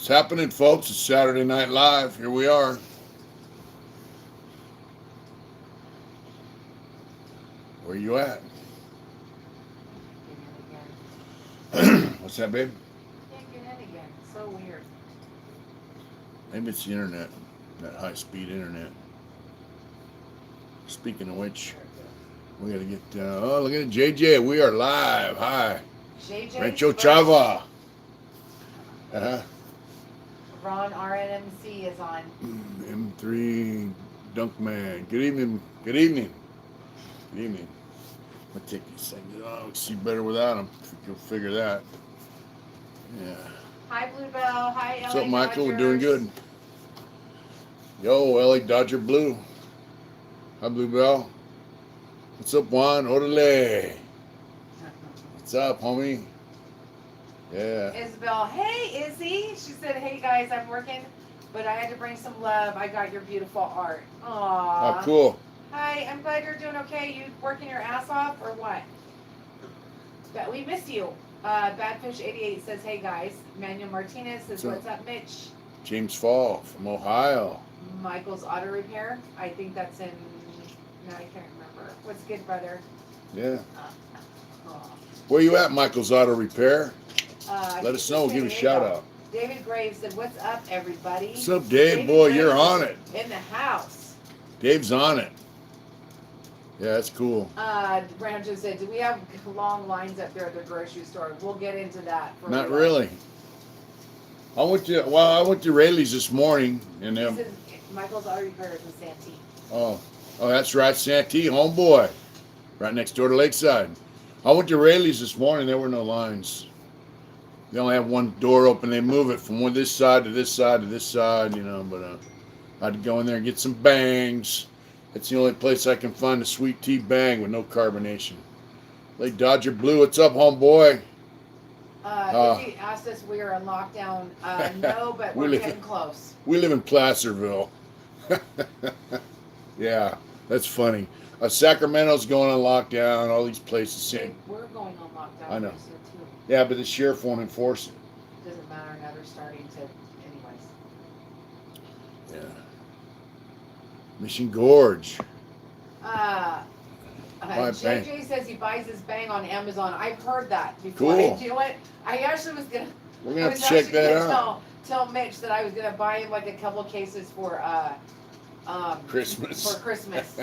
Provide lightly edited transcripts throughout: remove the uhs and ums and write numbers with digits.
What's happening, folks? It's Saturday Night Live. Here we are. Where you at? What's that, babe? Can't get in again. So weird. Maybe it's the internet, that high-speed internet. Speaking of which, we got to get, oh, look at it, JJ. We are live. Hi. JJ. Rancho Chava. Uh-huh. Ron RNMC is on. M3 Dunkman. Good evening. Good evening. Good evening. I'm going to take these things off. See better without them. You'll figure that. Yeah. Hi, Bluebell. Hi, LA What's up, Michael? Dodgers. We're doing good. Yo, LA Dodger Blue. Hi, Bluebell. What's up, Juan? Orale. What's up, homie? Yeah. Isabel. Hey, Izzy. She said, hey, guys, I'm working, but I had to bring some love. I got your beautiful art. Aww. Oh, cool. Hi, I'm glad you're doing okay. You working your ass off or what? But we miss you. Badfish88 says, hey, guys. Manuel Martinez says, what's up, Mitch? James Fall from Ohio. Michael's Auto Repair. I think that's in, no, I can't remember. What's good, brother? Yeah. Oh. Where you at, Michael's Auto Repair? Let us know. We'll give a shout out. David Graves said, what's up, everybody? What's up, Dave? Boy, you're on it. In the house. Dave's on it. Yeah, that's cool. Brandon just said, do we have long lines up there at the grocery store? We'll get into that. Not really. I went to Rayleigh's this morning, and He says, Michael's Auto Repair is in Santee. Oh, that's right, Santee, homeboy, right next door to Lakeside. I went to Rayleigh's this morning. There were no lines. They only have one door open. They move it from this side to this side to this side, you know. But I had to go in there and get some bangs. It's the only place I can find a sweet tea bang with no carbonation. Lake Dodger Blue, what's up, homeboy? Izzy asked us we are in lockdown. No, but we're getting close. We live in Placerville. Yeah, that's funny. Sacramento's going on lockdown. All these places. We're going on lockdown. I know. Too. Yeah, but the sheriff won't enforce it. Doesn't matter now. They're starting to, anyways. Yeah. Mission Gorge. JJ says he buys his bang on Amazon. I've heard that before. Cool. You know what? I actually was gonna. We're gonna have to check that out. Tell Mitch that I was gonna buy him like a couple cases for Christmas. For Christmas.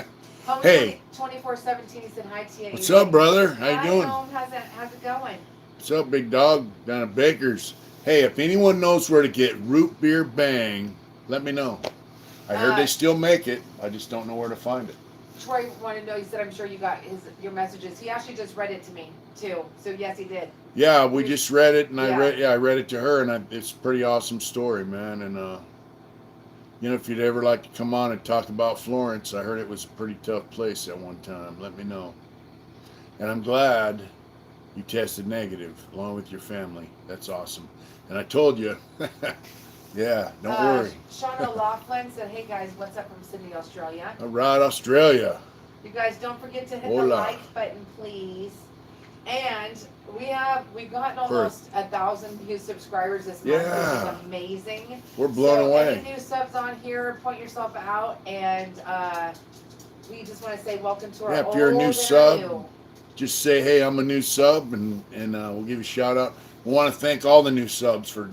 Hey. 2417 said hi to you. What's up, brother? How you doing? How's it going? What's up, big dog? Down at Baker's. Hey, if anyone knows where to get root beer bang, let me know. I heard they still make it. I just don't know where to find it. Troy wanted to know. He said, "I'm sure you got your messages." He actually just read it to me too. So yes, he did. Yeah, we just read it, and I read it to her, and it's a pretty awesome story, man. And you know, if you'd ever like to come on and talk about Florence, I heard it was a pretty tough place at one time. Let me know. And I'm glad you tested negative along with your family. That's awesome. And I told you, yeah, don't worry. Sean O'Loughlin said, hey guys, what's up from Sydney, Australia? All right, Australia. You guys don't forget to hit Hola. the like button, please. And we've gotten almost 1,000 new subscribers this month, which is amazing. We're blown away. Any new subs on here, point yourself out, and we just want to say welcome to our if you're a new sub, just say, hey, I'm a new sub, and we'll give you a shout out. We want to thank all the new subs for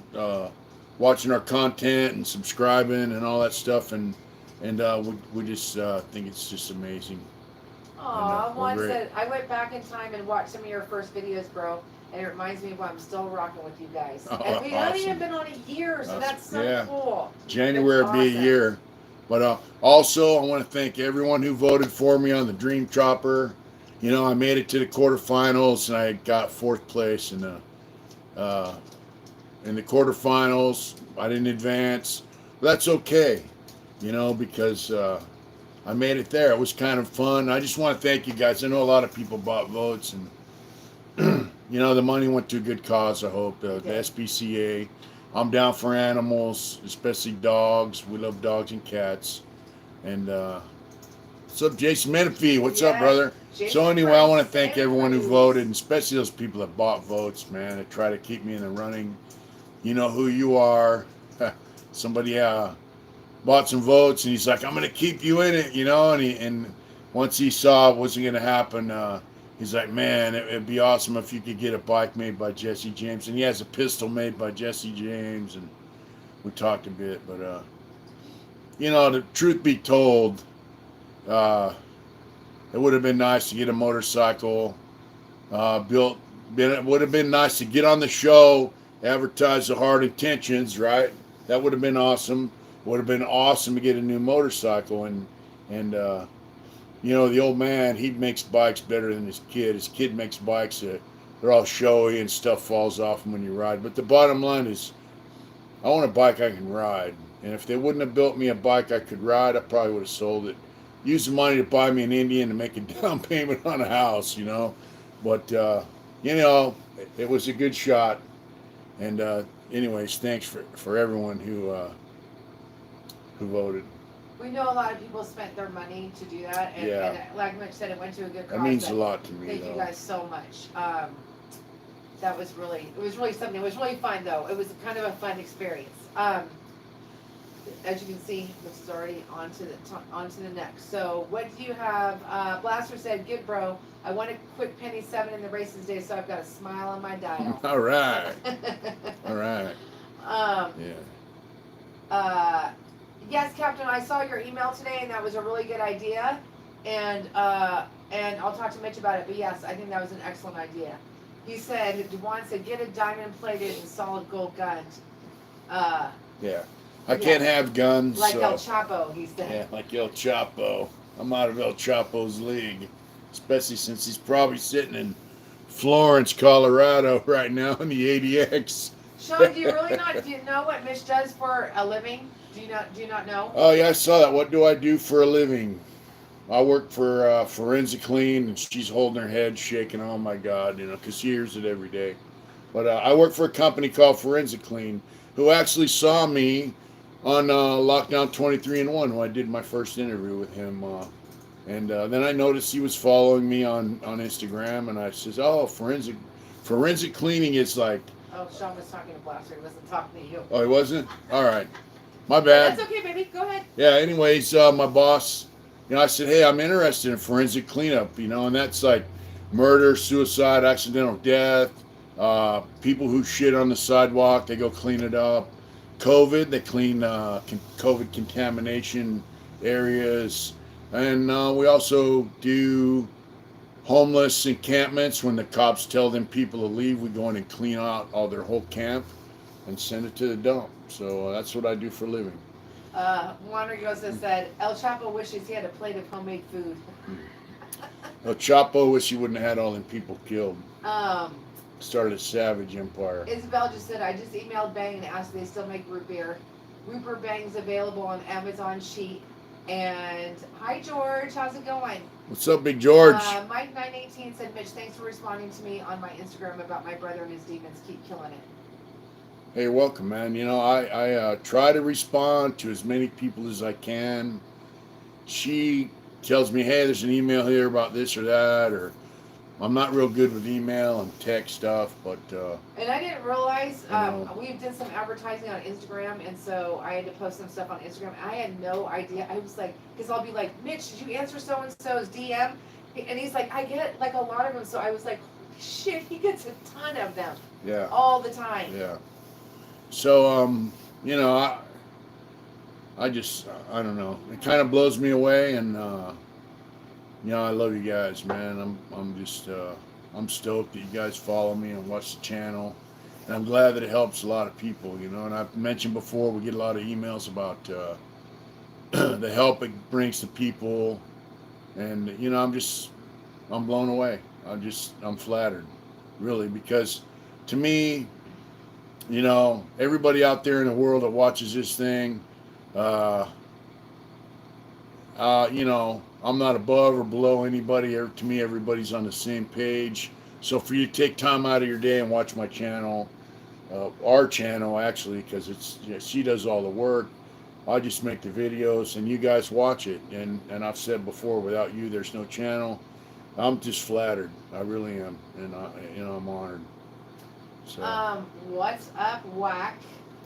watching our content and subscribing and all that stuff, and we just think it's just amazing. Aw, one said, I went back in time and watched some of your first videos, bro, and it reminds me of why I'm still rocking with you guys. And we haven't even been on a year, so that's so cool. January will be a year. But also, I want to thank everyone who voted for me on the Dream Chopper. You know, I made it to the quarterfinals, and I got 4th place in the quarterfinals. I didn't advance. That's okay, you know, because I made it there. It was kind of fun. I just want to thank you guys. I know a lot of people bought votes, and you know, the money went to a good cause, I hope. The SPCA. I'm down for animals, especially dogs. We love dogs and cats. And what's up, Jason Menifee? What's up, brother? Jason, so anyway, I want to thank everyone who voted, and especially those people that bought votes, man, that try to keep me in the running. You know who you are. somebody bought some votes, and he's like, I'm gonna keep you in it, and once he saw it wasn't gonna happen, he's like, man, it'd be awesome if you could get a bike made by Jesse James, and he has a pistol made by Jesse James, and we talked a bit, but the truth be told, it would have been nice to get a motorcycle built. It would have been nice to get on the show, advertise the hard intentions, right? That would have been awesome. Would have been awesome to get a new motorcycle, and the old man, he makes bikes better than his kid. His kid makes bikes that they're all showy and stuff falls off them when you ride. But the bottom line is, I want a bike I can ride. And if they wouldn't have built me a bike I could ride, I probably would have sold it. Use the money to buy me an Indian to make a down payment on a house, But, it was a good shot. And anyways, thanks for everyone who voted. We know a lot of people spent their money to do that, and like Mitch said, it went to a good cause. That means a lot to me. Thank you guys so much. It was really something. It was really fun, though. It was kind of a fun experience. As you can see, this is already onto the next. So what do you have? Blaster said, "Good bro. I won a quick penny 7 in the races today, so I've got a smile on my dial." All right. All right. Yes, Captain. I saw your email today, and that was a really good idea. And I'll talk to Mitch about it. But yes, I think that was an excellent idea. He said, "Juan said, get a diamond-plated and solid gold gun." Yeah. I can't have guns. Like El Chapo, he said. Yeah, like El Chapo. I'm out of El Chapo's league. Especially since he's probably sitting in Florence, Colorado right now in the ADX. Sean, do you know what Mitch does for a living? Do you not know? Oh, yeah, I saw that. What do I do for a living? I work for Forensic Clean, and she's holding her head, shaking, oh my God, because she hears it every day. But I work for a company called Forensic Clean, who actually saw me on Lockdown 23-1, when I did my first interview with him. And then I noticed he was following me on Instagram, and I says, oh, forensic cleaning is like... Oh, Sean was talking to Blaster. He wasn't talking to you. Oh, he wasn't? All right. My bad. That's okay, baby. Go ahead. Yeah, anyways, my boss, I said, hey, I'm interested in forensic cleanup, and that's like murder, suicide, accidental death, people who shit on the sidewalk, they go clean it up. COVID, they clean COVID contamination areas. And we also do homeless encampments. When the cops tell them people to leave, we go in and clean out all their whole camp and send it to the dump. So that's what I do for a living. Juan Rigosa said, El Chapo wishes he had a plate of homemade food. El Chapo wish he wouldn't have had all them people killed. Started a savage empire. Isabel just said, I just emailed Bang and asked if they still make root beer. Root beer Bang's available on Amazon Sheet. And hi, George. How's it going? What's up, Big George? Mike 918 said, Mitch, thanks for responding to me on my Instagram about my brother and his demons. Keep killing it. Hey, you're welcome, man. I try to respond to as many people as I can. She tells me, hey, there's an email here about this or that, or I'm not real good with email and text stuff, but... and I didn't realize, we did some advertising on Instagram, and so I had to post some stuff on Instagram. I had no idea. I was like, because I'll be like, Mitch, did you answer so-and-so's DM? And he's like, I get like a lot of them. So I was like, holy shit, he gets a ton of them. Yeah. All the time. Yeah. So, I just, I don't know. It kind of blows me away, and... I love you guys, man. I'm stoked that you guys follow me and watch the channel, and I'm glad that it helps a lot of people. And I've mentioned before, we get a lot of emails about the help it brings to people, and I'm blown away. I'm flattered, really, because to me, everybody out there in the world that watches this thing, I'm not above or below anybody. To me, everybody's on the same page. So for you to take time out of your day and watch my channel, our channel actually, because she does all the work. I just make the videos and you guys watch it. And I've said before, without you, there's no channel. I'm just flattered. I really am, and I'm honored. So. What's up, Whack?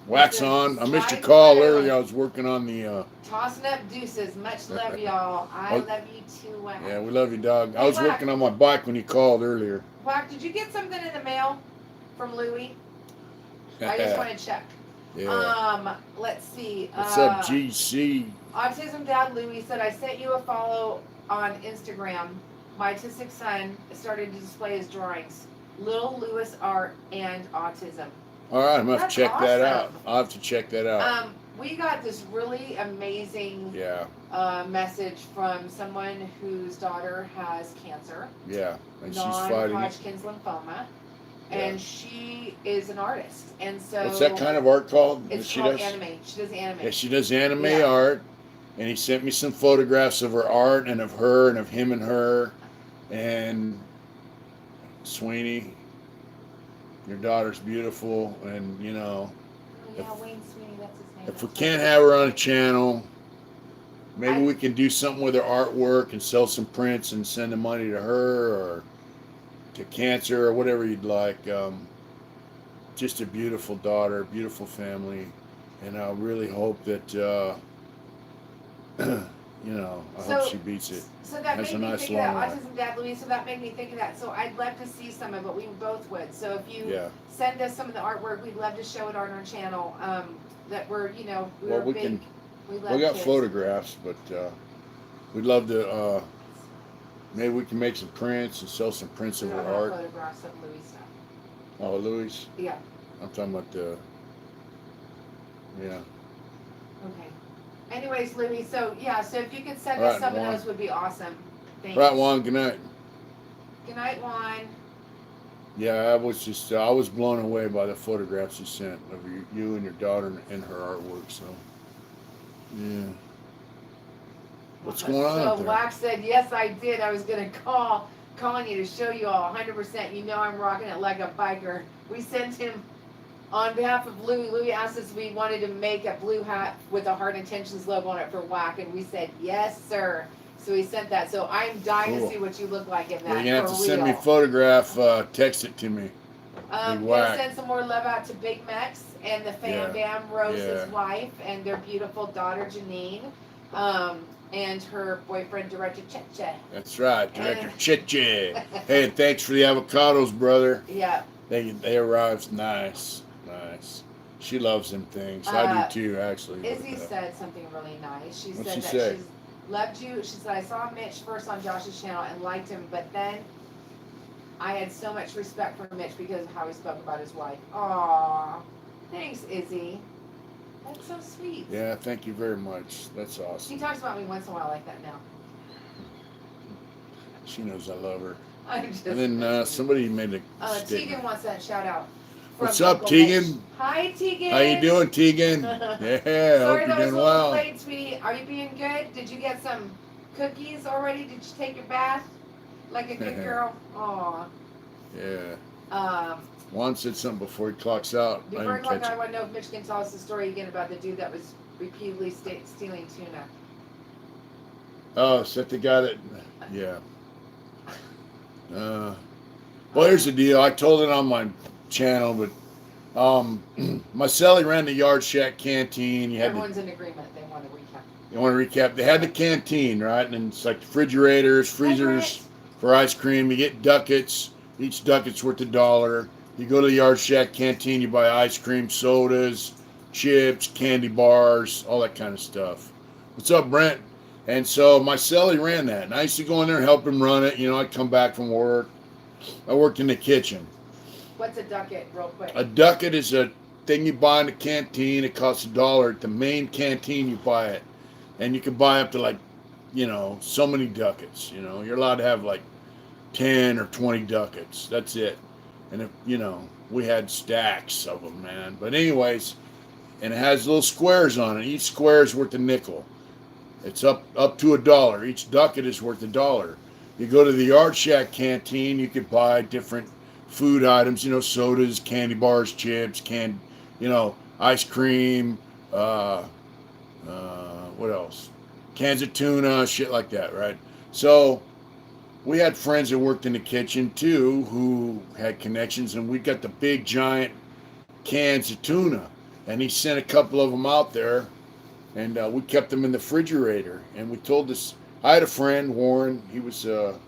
Wax Listen, on. I missed your slide call through. earlier. I was working on the. Tossing up deuces. Much love, y'all. I Oh. love you too. Wow. Yeah, we love you, dog. I Hey, was Wack. working on my bike when you called earlier. Wack, did you get something in the mail from Louie? I just want to check. Yeah. Let's see. What's up, GC? Autism Dad Louie said, I sent you a follow on Instagram. My autistic son started to display his drawings. Little Lewis art and autism. All right, I'm going to have That's to check that out. awesome. I'll have to check that out. We got this really amazing Yeah, message from someone whose daughter has cancer, yeah. And she's fighting it. non-Hodgkin's lymphoma, Yeah. and she is an artist. And so What's that kind of art called? that it's she called does? anime. She does anime. Yeah, she does anime Yeah. art. And he sent me some photographs of her art and of her and of him and her. And Sweeney, your daughter's beautiful. And, you know, Oh, yeah, Wayne Sweeney, that's his name. if we can't have her on a channel, maybe we can do something with her artwork and sell some prints and send the money to her or to cancer or whatever you'd like. Just a beautiful daughter, beautiful family. And I really hope that, you know, I hope she beats it. So that Has made a me nice think of that. long life. Autism Dad Louise, so that made me think of that. So I'd love to see some of it. We both would. So if you Yeah. send us some of the artwork, we'd love to show it on our channel. That we're, you know, Well, we're we big. can. We love We got kids. photographs, but we'd love to. Maybe we can make some prints and sell some prints We of don't her have art. photographs of Louis stuff. Oh, Louis. Yeah. I'm talking about the. Yeah. Okay. Anyways, Louis, so yeah, so if you could send All us right, some Juan. of those would be awesome. Thanks. Right, Juan. Good night. Good night, Juan. Yeah, I was just. I was blown away by the photographs you sent of you and your daughter and her artwork. So. Yeah. What's going on So out there? Wax said, yes, I did. I was gonna calling you to show you all 100%. You know I'm rocking it like a biker. We sent him on behalf of Louie. Louie asked us if we wanted to make a blue hat with a Heart Intentions logo on it for Whack, and we said yes, sir. So he sent that. So I'm dying Cool. to see what you look like in that. You're gonna have for to send me a real. photograph. Text it to me. Gonna Whack. send some more love out to Big Mex and the Fam Bam, Rose's Yeah. wife, and their beautiful daughter Janine, and her boyfriend Director Cheche. That's right, Director Chiche. Hey, thanks for the avocados, brother. Yeah. They arrived nice. She loves them things. I do too, actually. Izzy said something really nice. She What'd said she that say? she's loved you. She said, I saw Mitch first on Josh's channel and liked him, but then I had so much respect for Mitch because of how he spoke about his wife. Aw, thanks, Izzy. That's so sweet. Yeah, thank you very much. That's He awesome. talks about me once in a while like that now. She knows I love her. I'm just And then somebody made a Tegan statement. wants that shout out. What's from up, Uncle Tegan? Mitch. Hi, Tegan. How you doing, Tegan? Yeah, Sorry hope that you're was a doing little well. late, sweetie. Are you being good? Did you get some cookies already? Did you take your bath like a good girl? Aw. Yeah. Juan said something before he clocks out. I Before didn't I catch it. want to know if Mitch can tell us the story again about the dude that was repeatedly stealing tuna. Oh, is that the guy that? Yeah. Well, here's the deal. I told it on my channel, but my celly ran the Yard Shack canteen. You had Everyone's in agreement. They want to recap. you want to recap? They had the canteen, right? And it's like refrigerators, freezers for ice cream. You get ducats. Each ducat's worth $1. You go to the Yard Shack canteen. You buy ice cream, sodas, chips, candy bars, all that kind of stuff. What's up, Brent? And so my celly ran that, and I used to go in there and help him run it. You know, I'd come back from work. I worked in the kitchen. What's a ducat, real quick? A ducat is a thing you buy in the canteen. It costs $1. At the main canteen, you buy it, and you can buy up to like, you know, so many ducats. You know, you're allowed to have like 10 or 20 ducats. That's it. And if, you know, we had stacks of them, man. But anyways, and it has little squares on it. Each square is worth a nickel. It's up to $1. Each ducat is worth $1. You go to the Yard Shack canteen, you could buy different food items, you know, sodas, candy bars, chips, you know, ice cream, what else? Cans of tuna, shit like that, right? So we had friends that worked in the kitchen too who had connections, and we got the big giant cans of tuna. and he sent a couple of them out there, and we kept them in the refrigerator. And we told this. I had a friend, Warren. He was a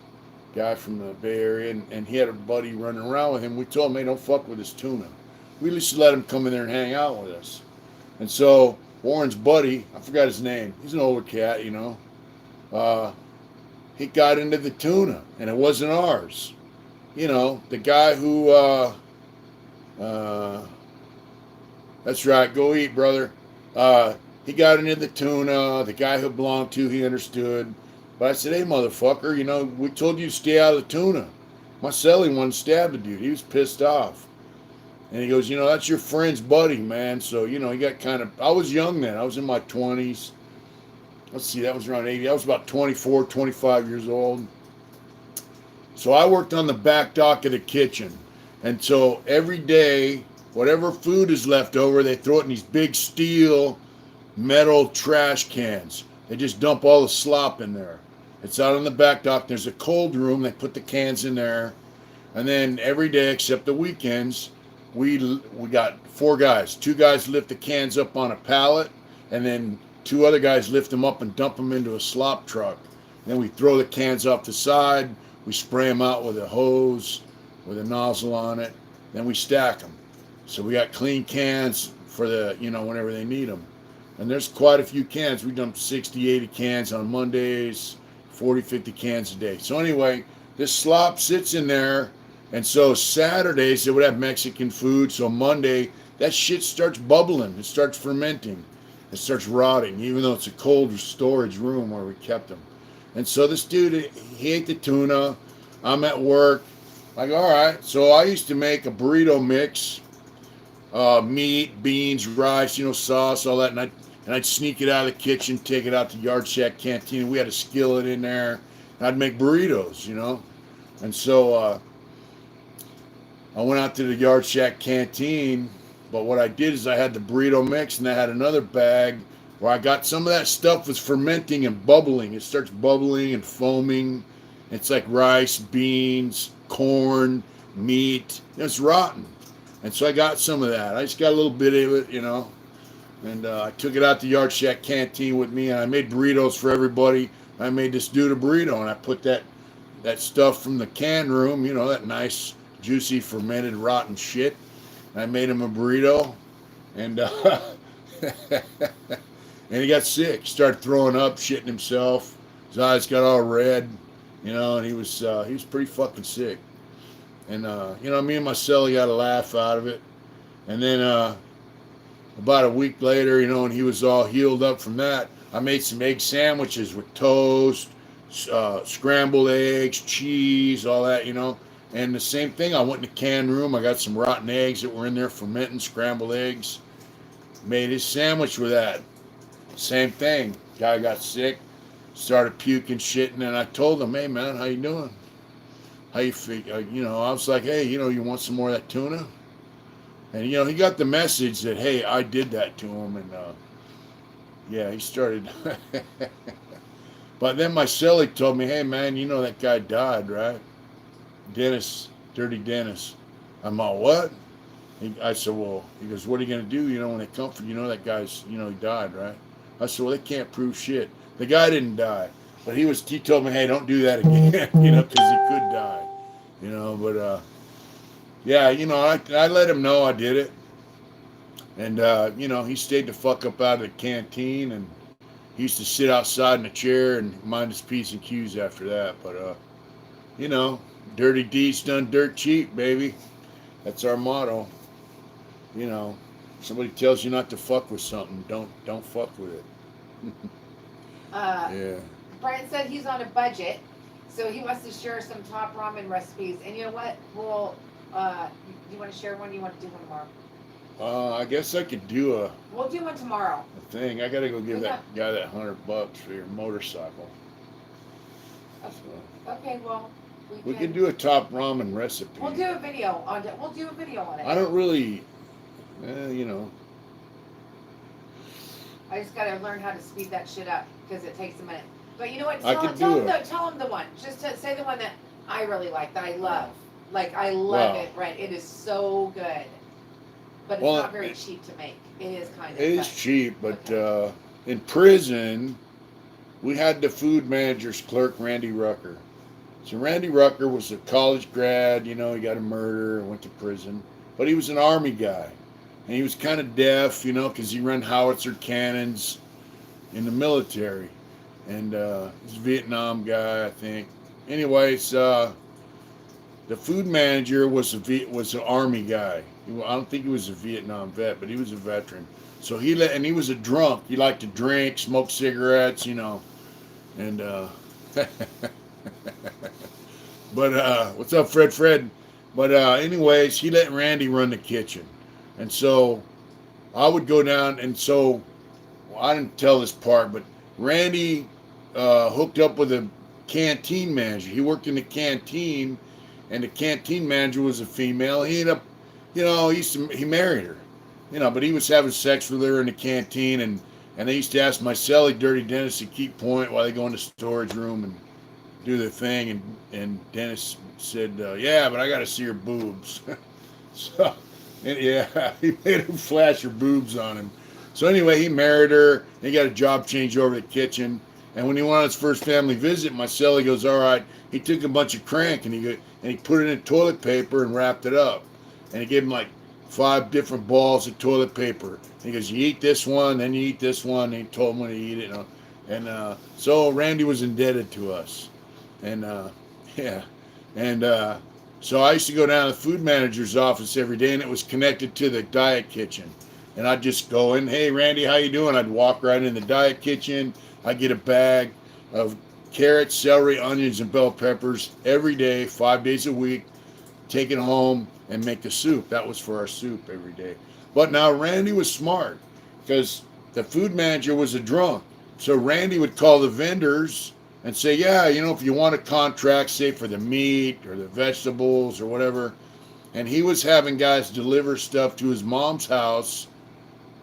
guy from the Bay Area, and he had a buddy running around with him. We told him, hey, don't fuck with his tuna. We just let him come in there and hang out with us. And so Warren's buddy, I forgot his name. He's an older cat, you know. He got into the tuna, and it wasn't ours. You know, the guy who. That's right. Go eat, brother. He got into the tuna. The guy who belonged to, he understood. But I said, hey, motherfucker, you know, we told you to stay out of the tuna. My celly wanted to stab the dude. He was pissed off. And he goes, you know, that's your friend's buddy, man. So, you know, he got kind of, I was young then. I was in my 20s. Let's see, that was around 80. I was about 24, 25 years old. So I worked on the back dock of the kitchen. And so every day, whatever food is left over, they throw it in these big steel metal trash cans. They just dump all the slop in there. It's out on the back dock. There's a cold room. They put the cans in there. And then every day except the weekends, we got 4 guys. 2 guys lift the cans up on a pallet, and then 2 other guys lift them up and dump them into a slop truck. Then we throw the cans off the side. We spray them out with a hose with a nozzle on it. Then we stack them. So we got clean cans for the, you know, whenever they need them. And there's quite a few cans. We dump 60, 80 cans on Mondays, 40, 50 cans a day. So anyway, this slop sits in there. And so Saturdays, they would have Mexican food. So Monday, that shit starts bubbling. It starts fermenting. It starts rotting, even though it's a cold storage room where we kept them. And so this dude, he ate the tuna. I'm at work. I go, all right. So I used to make a burrito mix. Meat, beans, rice, you know, sauce, all that. And I'd sneak it out of the kitchen, take it out to Yard Shack Canteen. We had a skillet in there. And I'd make burritos, you know. And so I went out to the Yard Shack Canteen. But what I did is I had the burrito mix, and I had another bag where I got some of that stuff was fermenting and bubbling. It starts bubbling and foaming. It's like rice, beans, corn, meat. It's rotten. And so I got some of that. I just got a little bit of it, you know. And I took it out to Yard Shack Canteen with me, and I made burritos for everybody. I made this dude a burrito, and I put that stuff from the can room, you know, that nice, juicy, fermented, rotten shit. And I made him a burrito, and and he got sick. He started throwing up, shitting himself. His eyes got all red, you know, and he was pretty fucking sick. And you know, me and my celly got a laugh out of it. And then about a week later, you know, when he was all healed up from that, I made some egg sandwiches with toast, scrambled eggs, cheese, all that, you know. And the same thing, I went in the can room. I got some rotten eggs that were in there fermenting, scrambled eggs. Made his sandwich with that. Same thing. Guy got sick, started puking, shitting, and I told him, hey, man, how you doing? How you feel? You know, I was like, hey, you know, you want some more of that tuna? And, you know, he got the message that, hey, I did that to him. And, yeah, he started. But then my celly told me, hey, man, you know that guy died, right? Dennis, Dirty Dennis. I'm all, what? I said, well, he goes, what are you going to do? You know, when they come for you know that guy's, you know, he died, right? I said, well, they can't prove shit. The guy didn't die. But he told me, hey, don't do that again, you know, because he could die. You know, but, yeah, you know, I let him know I did it. And, you know, he stayed the fuck up out of the canteen, and he used to sit outside in a chair and mind his P's and Q's after that. But, you know, dirty deeds done dirt cheap, baby. That's our motto. You know, somebody tells you not to fuck with something, don't fuck with it. Yeah. Brian said he's on a budget, so he wants to share some top ramen recipes. And you know what? Well, you want to share one? Or you want to do one tomorrow? I guess I could do We'll do one tomorrow. a thing. I gotta go give that guy that $100 for your motorcycle. So, Okay, well, we can do a top ramen recipe. We'll do a video on it. We'll do a video on it. I don't really, you know. I just gotta learn how to speed that shit up because it takes a minute. But you know what? I could do it. Tell him the one. Just to say the one that I really like, that I love. Like I love Wow. it. Right? It is so good. but it's Well, not very cheap to make. It is kind of. it is cheap, but in prison, we had the food manager's clerk, Randy Rucker. So Randy Rucker was a college grad, he got a murder and went to prison. But he was an Army guy. And he was kind of deaf, because he ran howitzer cannons in the military. And he's a Vietnam guy, I think. Anyways, the food manager was an Army guy. I don't think he was a Vietnam vet, but he was a veteran. So he was a drunk. He liked to drink, smoke cigarettes, and but what's up, Fred? But anyways, he let Randy run the kitchen, and so I would go down, and so I didn't tell this part, but Randy hooked up with a canteen manager. He worked in the canteen, and the canteen manager was a female. He ended up, he married her, but he was having sex with her in the canteen, and they used to ask my celly, Dirty Dennis, to keep point while they go in the storage room and do their thing, and Dennis said, yeah, but I got to see her boobs. So, yeah, he made her flash her boobs on him. So anyway, he married her. He got a job change over the kitchen. And when he went on his first family visit, my celly goes, all right. He took a bunch of crank and he put it in toilet paper and wrapped it up. And he gave him like 5 different balls of toilet paper. He goes, you eat this one, then you eat this one. And he told him when to eat it. And so Randy was indebted to us. And yeah. And so I used to go down to the food manager's office every day, and it was connected to the diet kitchen. And I'd just go in, hey, Randy, how you doing? I'd walk right in the diet kitchen. I'd get a bag of carrots, celery, onions, and bell peppers every day, 5 days a week, take it home and make the soup. That was for our soup every day. But now Randy was smart because the food manager was a drunk. So Randy would call the vendors and say, yeah, if you want a contract, say for the meat or the vegetables or whatever. And he was having guys deliver stuff to his mom's house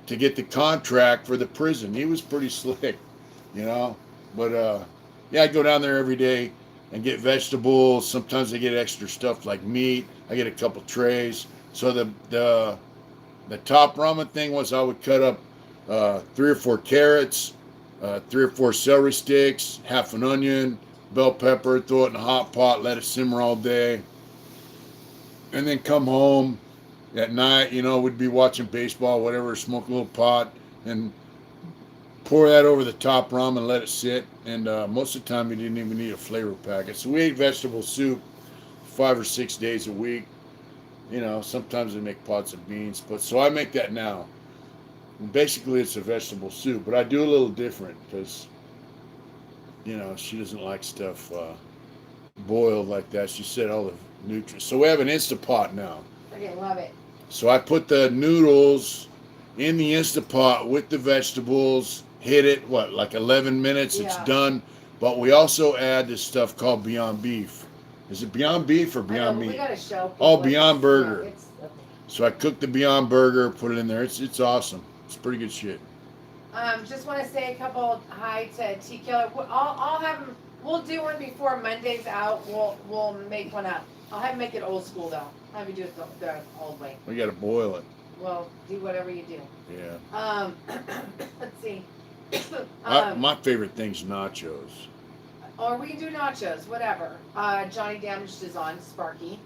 to get the contract for the prison. He was pretty slick, But, yeah, I go down there every day and get vegetables. Sometimes I get extra stuff like meat. I get a couple trays. So the top ramen thing was I would cut up 3 or 4 carrots, 3 or 4 celery sticks, half an onion, bell pepper, throw it in a hot pot, let it simmer all day. And then come home at night, we'd be watching baseball, whatever, smoke a little pot, and pour that over the top ramen, let it sit. And most of the time, we didn't even need a flavor packet. So we ate vegetable soup 5 or 6 days a week. Sometimes we make pots of beans. But so I make that now. And basically, it's a vegetable soup. But I do a little different because, she doesn't like stuff boiled like that. She said all the nutrients. So we have an Instapot now. Okay, love it. So I put the noodles in the Instapot with the vegetables, hit it, like 11 minutes, Yeah. It's done. But we also add this stuff called Beyond Beef. Is it Beyond Beef or Beyond Meat? We gotta show Oh, Beyond Burger. Yeah, So I cooked the Beyond Burger, put it in there. It's awesome. It's pretty good shit. Just want to say a couple hi to T Killer. I'll have him. We'll do one before Monday's out. We'll make one up. I'll have him make it old school though. I'll have you do it the old way. We got to boil it. Well, do whatever you do. Yeah. Let's see. My favorite thing's nachos. Or we can do nachos, whatever. Johnny Damaged is on Sparky.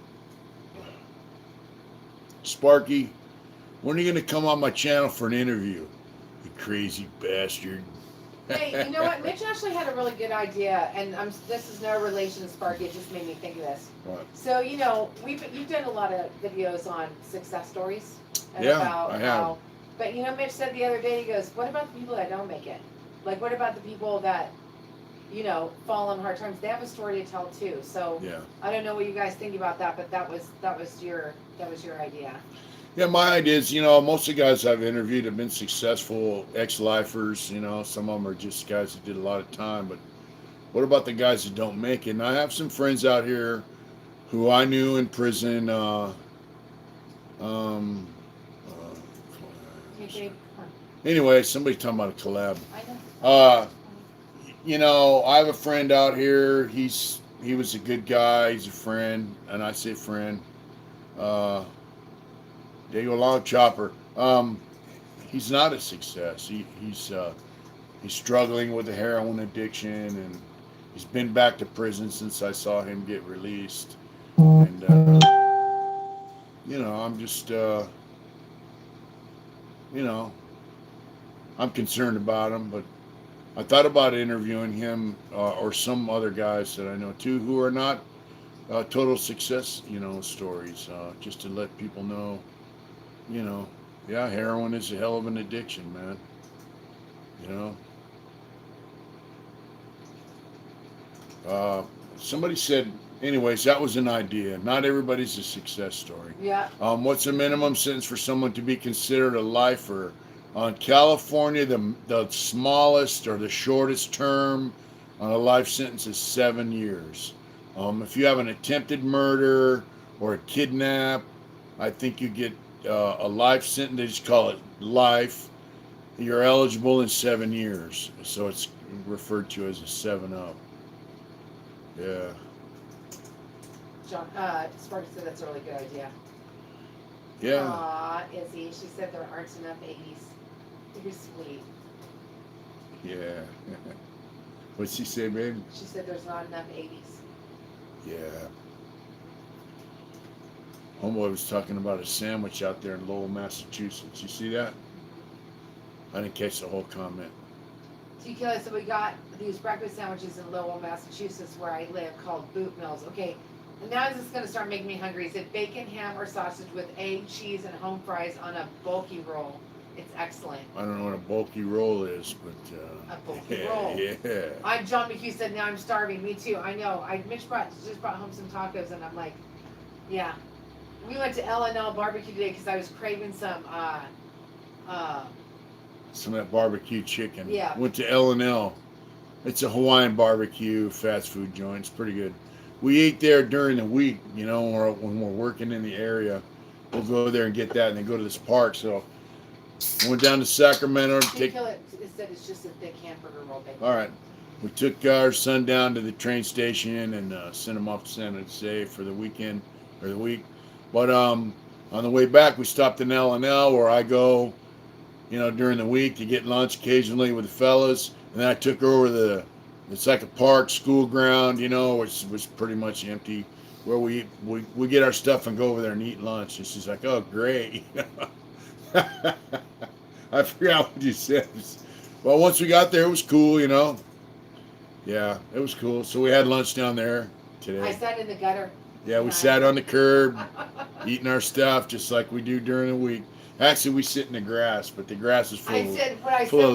Sparky, when are you going to come on my channel for an interview? You crazy bastard. Hey, you know what? Mitch actually had a really good idea, and this is no relation to Sparky. It just made me think of this. What? So you've done a lot of videos on success stories. And Yeah, about I have. But Mitch said the other day, he goes, "What about the people that don't make it? Like, what about the people that, fall on hard times? They have a story to tell too." So Yeah. I don't know what you guys think about that, but that was your idea. Yeah, my idea is, most of the guys I've interviewed have been successful ex-lifers. Some of them are just guys that did a lot of time. But what about the guys that don't make it? And I have some friends out here who I knew in prison. Anyway, somebody's talking about a collab. I know. I have a friend out here. He was a good guy. He's a friend, and I say friend. Diego Long Chopper. He's not a success. He's struggling with a heroin addiction, and he's been back to prison since I saw him get released. And I'm just I'm concerned about him, but I thought about interviewing him or some other guys that I know too who are not total success, stories, just to let people know, yeah, heroin is a hell of an addiction, man. You know. Somebody said, anyways, that was an idea. Not everybody's a success story. Yeah. What's the minimum sentence for someone to be considered a lifer? On California, the smallest or the shortest term on a life sentence is 7 years. If you have an attempted murder or a kidnap, I think you get a life sentence. They just call it life. You're eligible in 7 years, so it's referred to as a 7-up. Yeah. John, Sparky said that's a really good idea. Yeah. Aw, Izzy, she said there aren't enough 80s. You're sweet. Yeah. What'd she say, babe? She said there's not enough 80s. Yeah. Homeboy was talking about a sandwich out there in Lowell, Massachusetts. You see that? I didn't catch the whole comment. TK, so we got these breakfast sandwiches in Lowell, Massachusetts, where I live, called Boot Mills. Okay, and now this is going to start making me hungry. Is it bacon, ham, or sausage with egg, cheese, and home fries on a bulky roll? It's excellent. I don't know what a bulky roll is, but a bulky yeah, roll. Yeah. I'm John McHugh said, now I'm starving. Me too. I know. Mitch just brought home some tacos, and I'm like, yeah. We went to L&L barbecue today because I was craving some of that barbecue chicken. Yeah. Went to L&L. It's a Hawaiian barbecue fast food joint. It's pretty good. We eat there during the week, when we're working in the area. We'll go there and get that, and then go to this park. So I went down to Sacramento to take. It said it's just a thick hamburger roll. Bacon. All right. We took our son down to the train station and sent him off to San Jose for the weekend or the week. But on the way back, we stopped in L&L where I go, during the week to get lunch occasionally with the fellas. And then I took her over it's like a park, school ground, which was pretty much empty, where we get our stuff and go over there and eat lunch. And she's like, oh, great. I forgot what you said. Well, once we got there, it was cool, Yeah, it was cool. So we had lunch down there today. I sat in the gutter. Yeah, we sat on the curb, eating our stuff just like we do during the week. Actually, we sit in the grass, but the grass is full of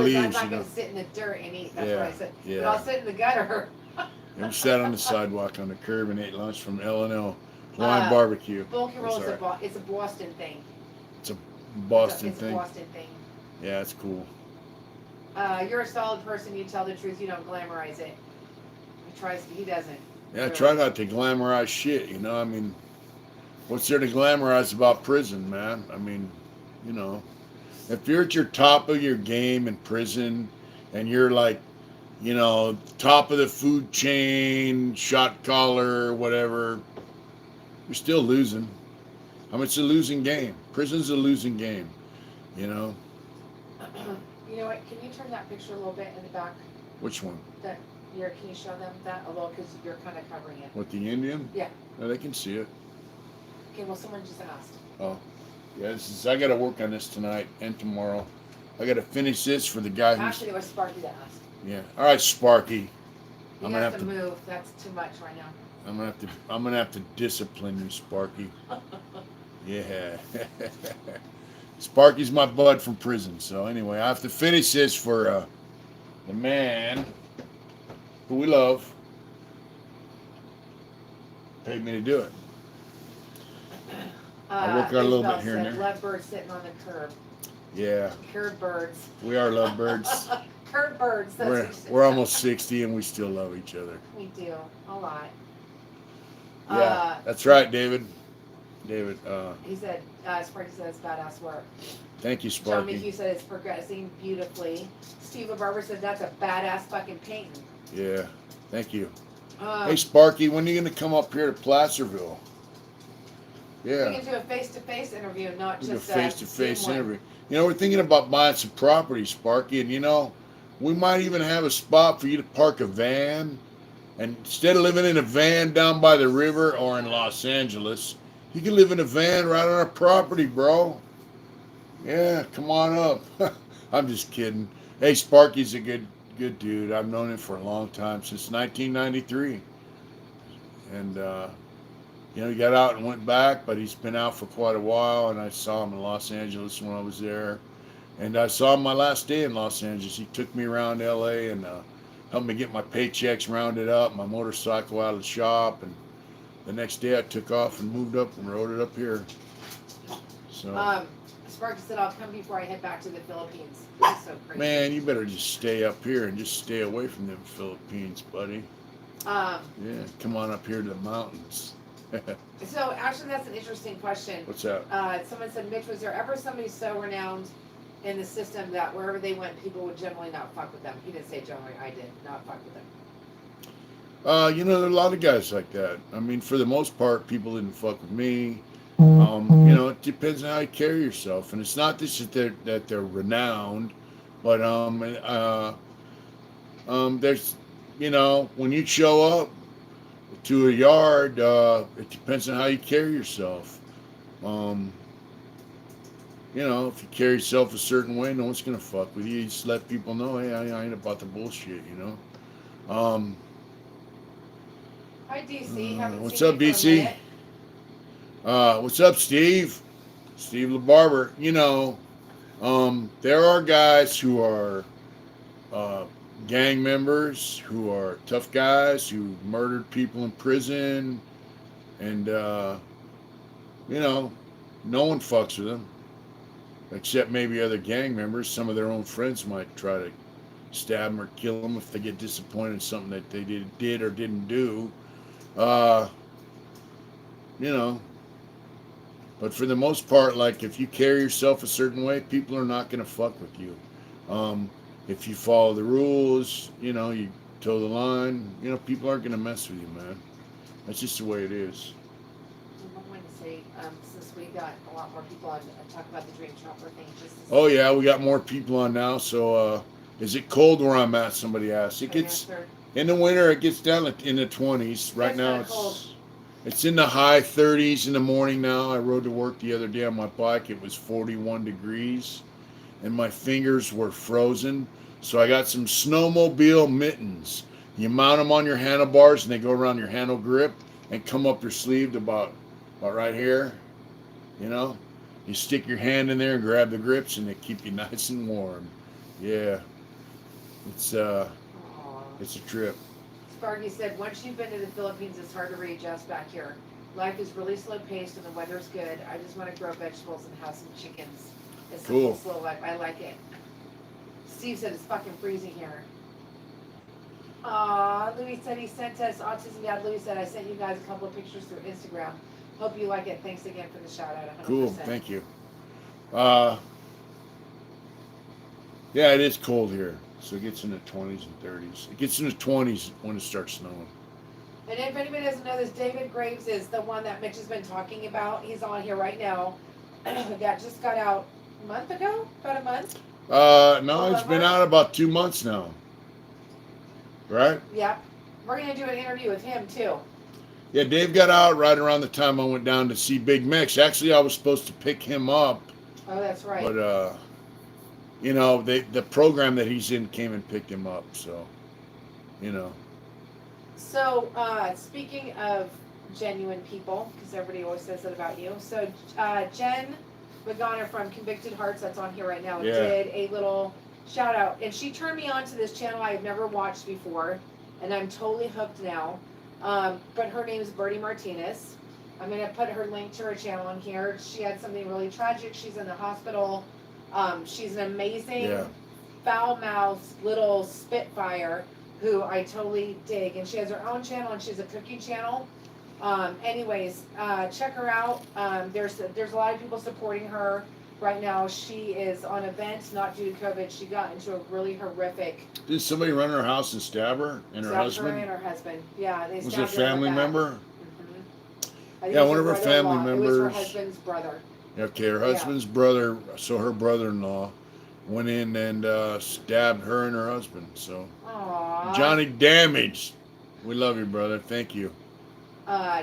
leaves. I'm not going to sit in the dirt and eat. That's what I said. Yeah. But I'll sit in the gutter. And we sat on the sidewalk on the curb and ate lunch from L&L Hawaiian barbecue. Bulky roll it's a Boston thing. It's a Boston thing. It's a Boston thing. Yeah, it's cool. You're a solid person. You tell the truth. You don't glamorize it. He doesn't. Yeah, really. Try not to glamorize shit, I mean, what's there to glamorize about prison, man? I mean, if you're at your top of your game in prison and you're like, top of the food chain, shot caller, whatever, you're still losing. I mean, it's a losing game. Prison's a losing game, You know what? Can you turn that picture a little bit in the back? Which one? Can you show them that a little, because you're kind of covering it. What, the Indian? Yeah. No, they can see it. Okay, well, someone just asked. Oh. Yeah, I got to work on this tonight and tomorrow. I got to finish this for the guy who's... Actually, it was Sparky that asked. Yeah. All right, Sparky. I'm gonna have to move. That's too much right now. I'm gonna have to discipline you, Sparky. Yeah. Sparky's my bud from prison. So anyway, I have to finish this for the man who we love. Paid me to do it. I work out a little bit here and there. Lovebirds sitting on the curb. Yeah. Curb birds. We are lovebirds. Curb birds. We're almost 60 and we still love each other. We do a lot. Yeah, that's right, David. He said, Sparky said it's badass work. Thank you, Sparky. John McHugh said it's progressing beautifully. Steve Barber said that's a badass fucking painting. Yeah, thank you. Hey, Sparky, when are you going to come up here to Placerville? Yeah. We can do a face-to-face interview, not We do a just face-to-face Zoom one. interview. You know, we're thinking about buying some property, Sparky, and you know, we might even have a spot for you to park a van. And instead of living in a van down by the river or in Los Angeles, you can live in a van right on our property, bro. Yeah, come on up. I'm just kidding. Hey, Sparky's a good dude. I've known him for a long time, since 1993. And you know, he got out and went back, but he's been out for quite a while. And I saw him in Los Angeles when I was there. And I saw him my last day in Los Angeles. He took me around LA and helped me get my paychecks rounded up, my motorcycle out of the shop. And the next day I took off and moved up and rode it up here. So, Sparky said, I'll come before I head back to the Philippines. It's so crazy. man, you better just stay up here and just stay away from the Philippines, buddy. Yeah, come on up here to the mountains. So actually, that's an interesting question. What's that? Someone said, Mitch, was there ever somebody so renowned in the system that wherever they went, people would generally not fuck with them? He didn't say generally, I did not fuck with them. You know, there are a lot of guys like that. I mean, for the most part, people didn't fuck with me. You know, it depends on how you carry yourself, and it's not just that they're renowned, but there's, you know, when you show up to a yard, it depends on how you carry yourself. You know, if you carry yourself a certain way, no one's gonna fuck with you. You just let people know, hey, I ain't about the bullshit, you know. Hi, DC. Haven't What's seen up, you for a BC? minute. What's up, Steve? Steve LaBarber. You know, there are guys who are gang members, who are tough guys, who murdered people in prison, and you know, no one fucks with them, except maybe other gang members. Some of their own friends might try to stab them or kill them if they get disappointed in something that they did or didn't do. You know, but for the most part, like, if you carry yourself a certain way, people are not going to fuck with you. If you follow the rules, you know, you toe the line, you know, people aren't going to mess with you, man. That's just the way it is. I'm going to say, since we got a lot more people on, talk about the Dream Chopper thing. Oh, yeah, we got more people on now. So, is it cold where I'm at? Somebody asked. It gets, in the winter, it gets down in the 20s. Right now, it's in the high 30s in the morning now. I rode to work the other day on my bike. It was 41 degrees, and my fingers were frozen. So I got some snowmobile mittens. You mount them on your handlebars, and they go around your handle grip and come up your sleeve to about right here. You know, you stick your hand in there and grab the grips, and they keep you nice and warm. Yeah, it's a trip. Sparky said, once you've been to the Philippines, it's hard to readjust back here. Life is really slow paced and the weather's good. I just want to grow vegetables and have some chickens. It's cool. Slow life. I like it. Steve said it's fucking freezing here. Louis said he sent us, Autism Dad Louis said, I sent you guys a couple of pictures through Instagram. Hope you like it. Thanks again for the shout out. 100%. Cool, thank you. Yeah, it is cold here. So it gets in the 20s and 30s. It gets in the 20s when it starts snowing. And if anybody doesn't know this, David Graves is the one that Mitch has been talking about. He's on here right now. That just got out a month ago? About a month? No, it's been out about 2 months now. Right? Yep. We're going to do an interview with him, too. Yeah, Dave got out right around the time I went down to see Big Mix. Actually, I was supposed to pick him up. Oh, that's right. But, you know, the program that he's in came and picked him up, so, you know. So, speaking of genuine people, because everybody always says that about you. So, Jen Magana from Convicted Hearts, that's on here right now, did a little shout out. And she turned me on to this channel I have never watched before, and I'm totally hooked now. But her name is Birdie Martinez. I'm going to put her link to her channel on here. She had something really tragic. She's in the hospital. She's an amazing, foul-mouthed little spitfire who I totally dig. And she has her own channel, and she's a cooking channel. Anyways, check her out. There's a lot of people supporting her right now. She is on a vent, not due to COVID. She got into a really horrific... Did somebody run her house and stab her and her husband? Her and her husband. Yeah. They was it a family member? I think Yeah, it was one her of her family brother-in-law. It was her members. husband's brother. Okay, her Yeah. husband's brother, so her brother-in-law, went in and stabbed her and her husband. So Aww. Johnny Damage, we love you, brother. Thank you.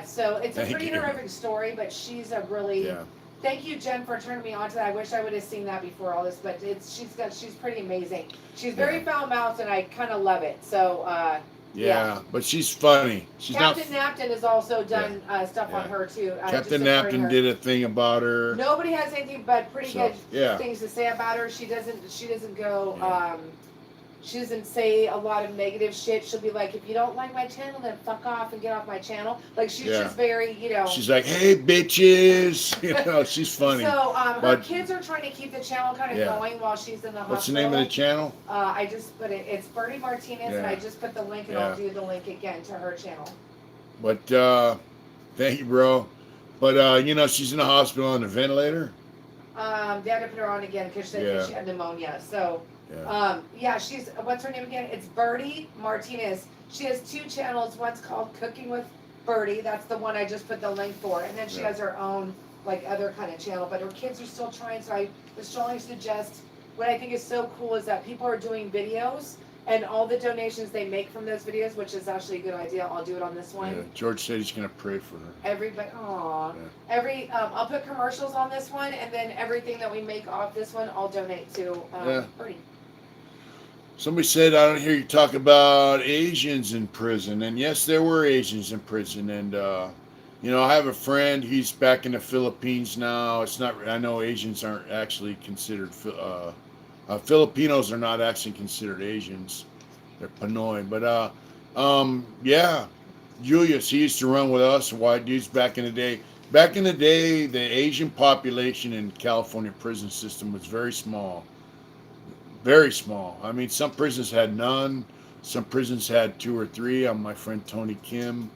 So it's a Thank pretty you. horrific story, but she's a really. Yeah. Thank you, Jen, for turning me on to that. I wish I would have seen that before all this, but she's pretty amazing. She's very foul mouthed, and I kind of love it. So Yeah, but she's funny. She's Captain not. Napton has also done stuff on Yeah. her too. Captain Napton did a thing about her. Nobody has anything but pretty So, good things to say about her. She doesn't go. Yeah. She doesn't say a lot of negative shit. She'll be like, if you don't like my channel, then fuck off and get off my channel. Like she's just very, She's like, hey bitches, she's funny. So her kids are trying to keep the channel kind of going while she's in the hospital. What's the name of the channel? I just put it. It's Birdie Martinez, and I just put the link, and I'll do the link again to her channel. But thank you, bro. But she's in the hospital on a ventilator. They had to put her on again because she had pneumonia. So. She's, what's her name again? It's Birdie Martinez. She has 2 channels. One's called Cooking with Birdie. That's the one I just put the link for. And then she has her own, like, other kind of channel. But her kids are still trying, so I would strongly suggest, what I think is so cool is that people are doing videos, and all the donations they make from those videos, which is actually a good idea. I'll do it on this one. Yeah, George said he's going to pray for her. Everybody, I'll put commercials on this one, and then everything that we make off this one, I'll donate to Birdie. Somebody said, I don't hear you talk about Asians in prison. And yes, there were Asians in prison. And, I have a friend, he's back in the Philippines now. I know Asians aren't actually considered, Filipinos are not actually considered Asians. They're Pinoy. But, Julius, he used to run with us, white dudes back in the day. Back in the day, the Asian population in California prison system was very small. Very small. I mean, some prisons had none. Some prisons had 2 or 3. My friend Tony Kim,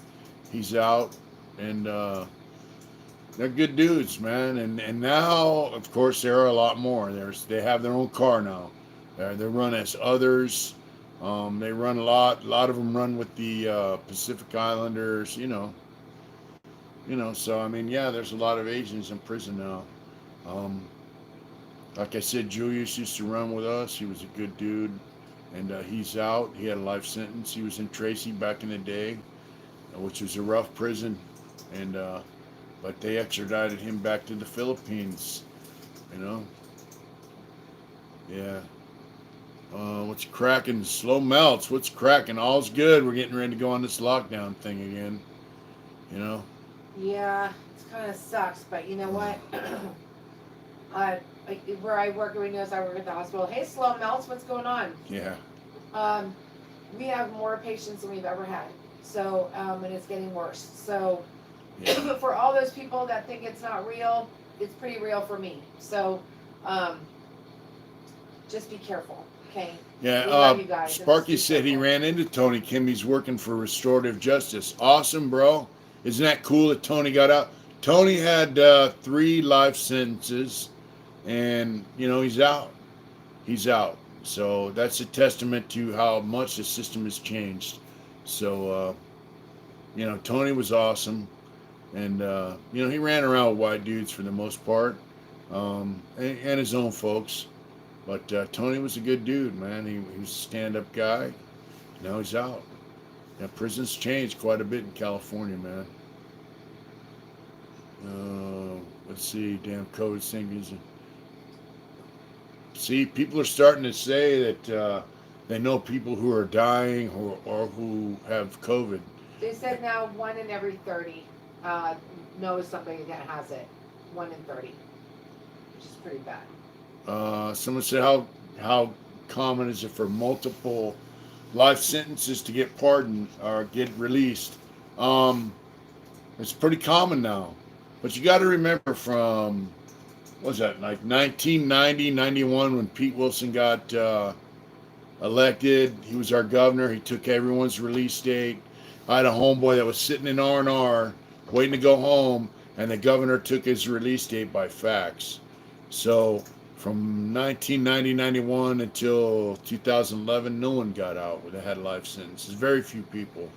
he's out, and they're good dudes, man. And now, of course, there are a lot more. They have their own car now. They run as others. They run a lot. A lot of them run with the Pacific Islanders. So I mean, there's a lot of Asians in prison now. Like I said, Julius used to run with us. He was a good dude, and he's out. He had a life sentence. He was in Tracy back in the day, which was a rough prison, and but they extradited him back to the Philippines. What's cracking? Slow melts. What's cracking? All's good. We're getting ready to go on this lockdown thing again. Yeah, it kind of sucks, but you know what? Where I work, everybody knows I work at the hospital. Hey, Slow Melts, what's going on? Yeah. We have more patients than we've ever had. So, and it's getting worse. So, for all those people that think it's not real, it's pretty real for me. So, just be careful, okay? Yeah, Sparky said he ran into Tony Kim. He's working for restorative justice. Awesome, bro. Isn't that cool that Tony got out? Tony had 3 life sentences, and he's out. He's out. So that's a testament to how much the system has changed. So Tony was awesome, and he ran around with white dudes for the most part, and his own folks. But Tony was a good dude, man. He was a stand-up guy. Now he's out. Yeah, prison's changed quite a bit in California, man. Let's see, damn COVID thing. See, people are starting to say that they know people who are dying or who have COVID. They said now 1 in every 30 knows somebody that has it. 1 in 30, which is pretty bad. Someone said, how common is it for multiple life sentences to get pardoned or get released? It's pretty common now. But you got to remember from, what was that, like 1990, 91, when Pete Wilson got elected. He was our governor. He took everyone's release date. I had a homeboy that was sitting in R&R waiting to go home, and the governor took his release date by fax. So from 1990, 91 until 2011, no one got out that had life sentences. Very few people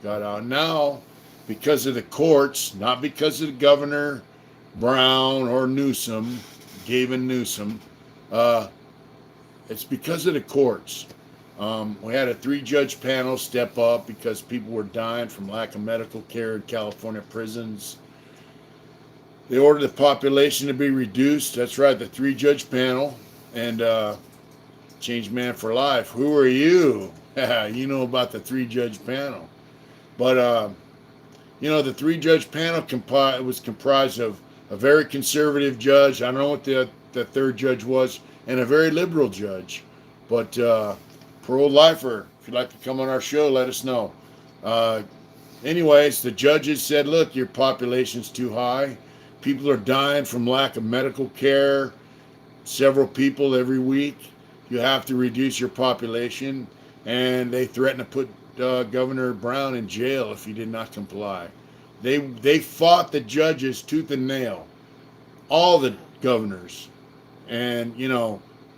got out. Now, because of the courts, not because of the governor, Brown or Newsom, Gavin Newsom. It's because of the courts. We had a 3-judge panel step up because people were dying from lack of medical care in California prisons. They ordered the population to be reduced. That's right, the 3-judge panel. And Change Man for Life. Who are you? You know about the 3-judge panel. But, the 3-judge panel was comprised of a very conservative judge. I don't know what the 3rd judge was, and a very liberal judge. But parole lifer, if you'd like to come on our show, let us know. Anyways, the judges said, look, your population's too high. People are dying from lack of medical care. Several people every week. You have to reduce your population. And they threatened to put Governor Brown in jail if he did not comply. They fought the judges tooth and nail. All the governors. And,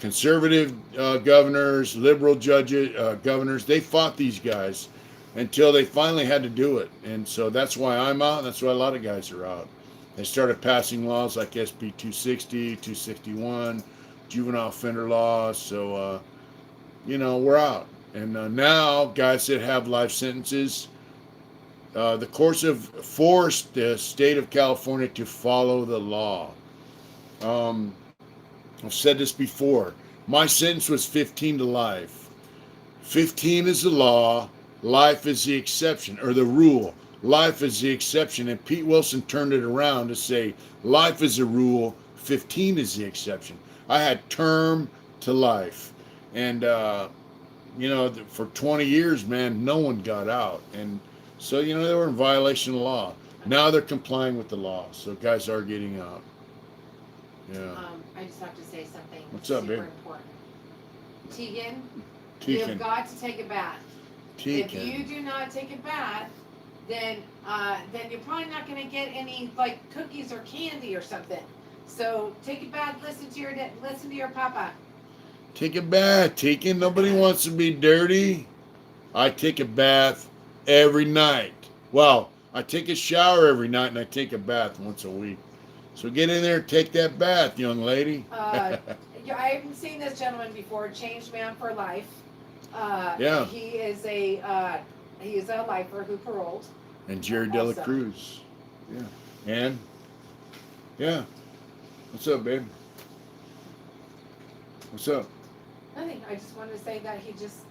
conservative governors, liberal judges, governors, they fought these guys until they finally had to do it. And so that's why I'm out. That's why a lot of guys are out. They started passing laws like SB 260, 261, juvenile offender laws. So, we're out. And now guys that have life sentences, the courts have forced the state of California to follow the law. I've said this before. My sentence was 15 to life. 15 is the law. Life is the exception, or the rule. Life is the exception. And Pete Wilson turned it around to say, life is a rule. 15 is the exception. I had term to life. And, for 20 years, man, no one got out. And so, they were in violation of the law. Now they're complying with the law. So guys are getting out. Yeah. I just have to say something. What's up, super babe? important. Tegan, you have got to take a bath. If you do not take a bath, then you're probably not going to get any like cookies or candy or something. So take a bath. Listen to your papa. Take a bath, Tegan. Nobody wants to be dirty. I take a bath every night. Well, I take a shower every night and I take a bath once a week. So get in there, take that bath, young lady. I haven't seen this gentleman before. Changed Man for Life. Yeah. He is a lifer who paroled. And Jerry Dela Cruz. Yeah. And? Yeah. What's up, babe? What's up? Nothing. I just wanted to say that he just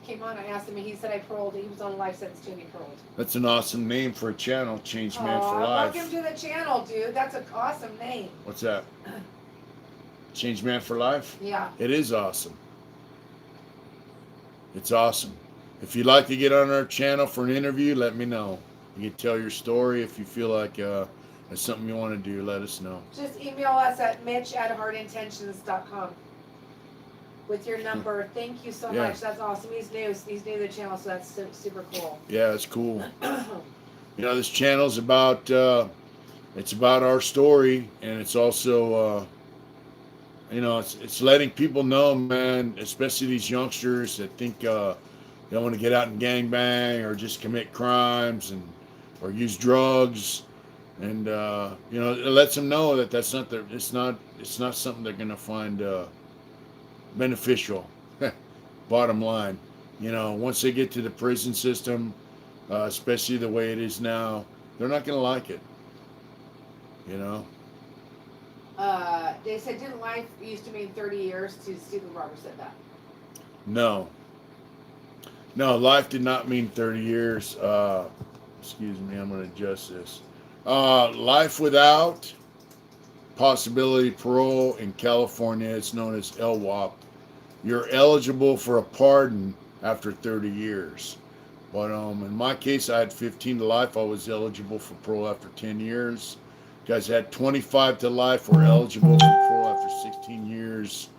came on. I asked him, and he said I paroled. He was on a life sentence too, and he paroled. That's an awesome name for a channel, Change Man for Life. Welcome to the channel, dude. That's an awesome name. What's that? Change Man for Life? Yeah. It is awesome. It's awesome. If you'd like to get on our channel for an interview, let me know. You can tell your story. If you feel like it's something you want to do, let us know. Just email us at mitch@heartintentions.com with your number. Thank you so much. That's awesome. He's new to the channel, so that's super cool. Yeah, it's cool. This channel's about it's about our story, and it's also it's letting people know, man, especially these youngsters that think they want to get out and gangbang or just commit crimes or use drugs, and it lets them know that that's not it's not something they're gonna find beneficial. Bottom line, once they get to the prison system, especially the way it is now, they're not gonna like it. They said, didn't life used to mean 30 years? Stephen Barber said that. No, life did not mean 30 years. Excuse me, I'm going to adjust this. Life without possibility parole in California, it's known as LWOP. You're eligible for a pardon after 30 years. But in my case, I had 15 to life. I was eligible for parole after 10 years. Guys had 25 to life, were eligible for parole after 16 years.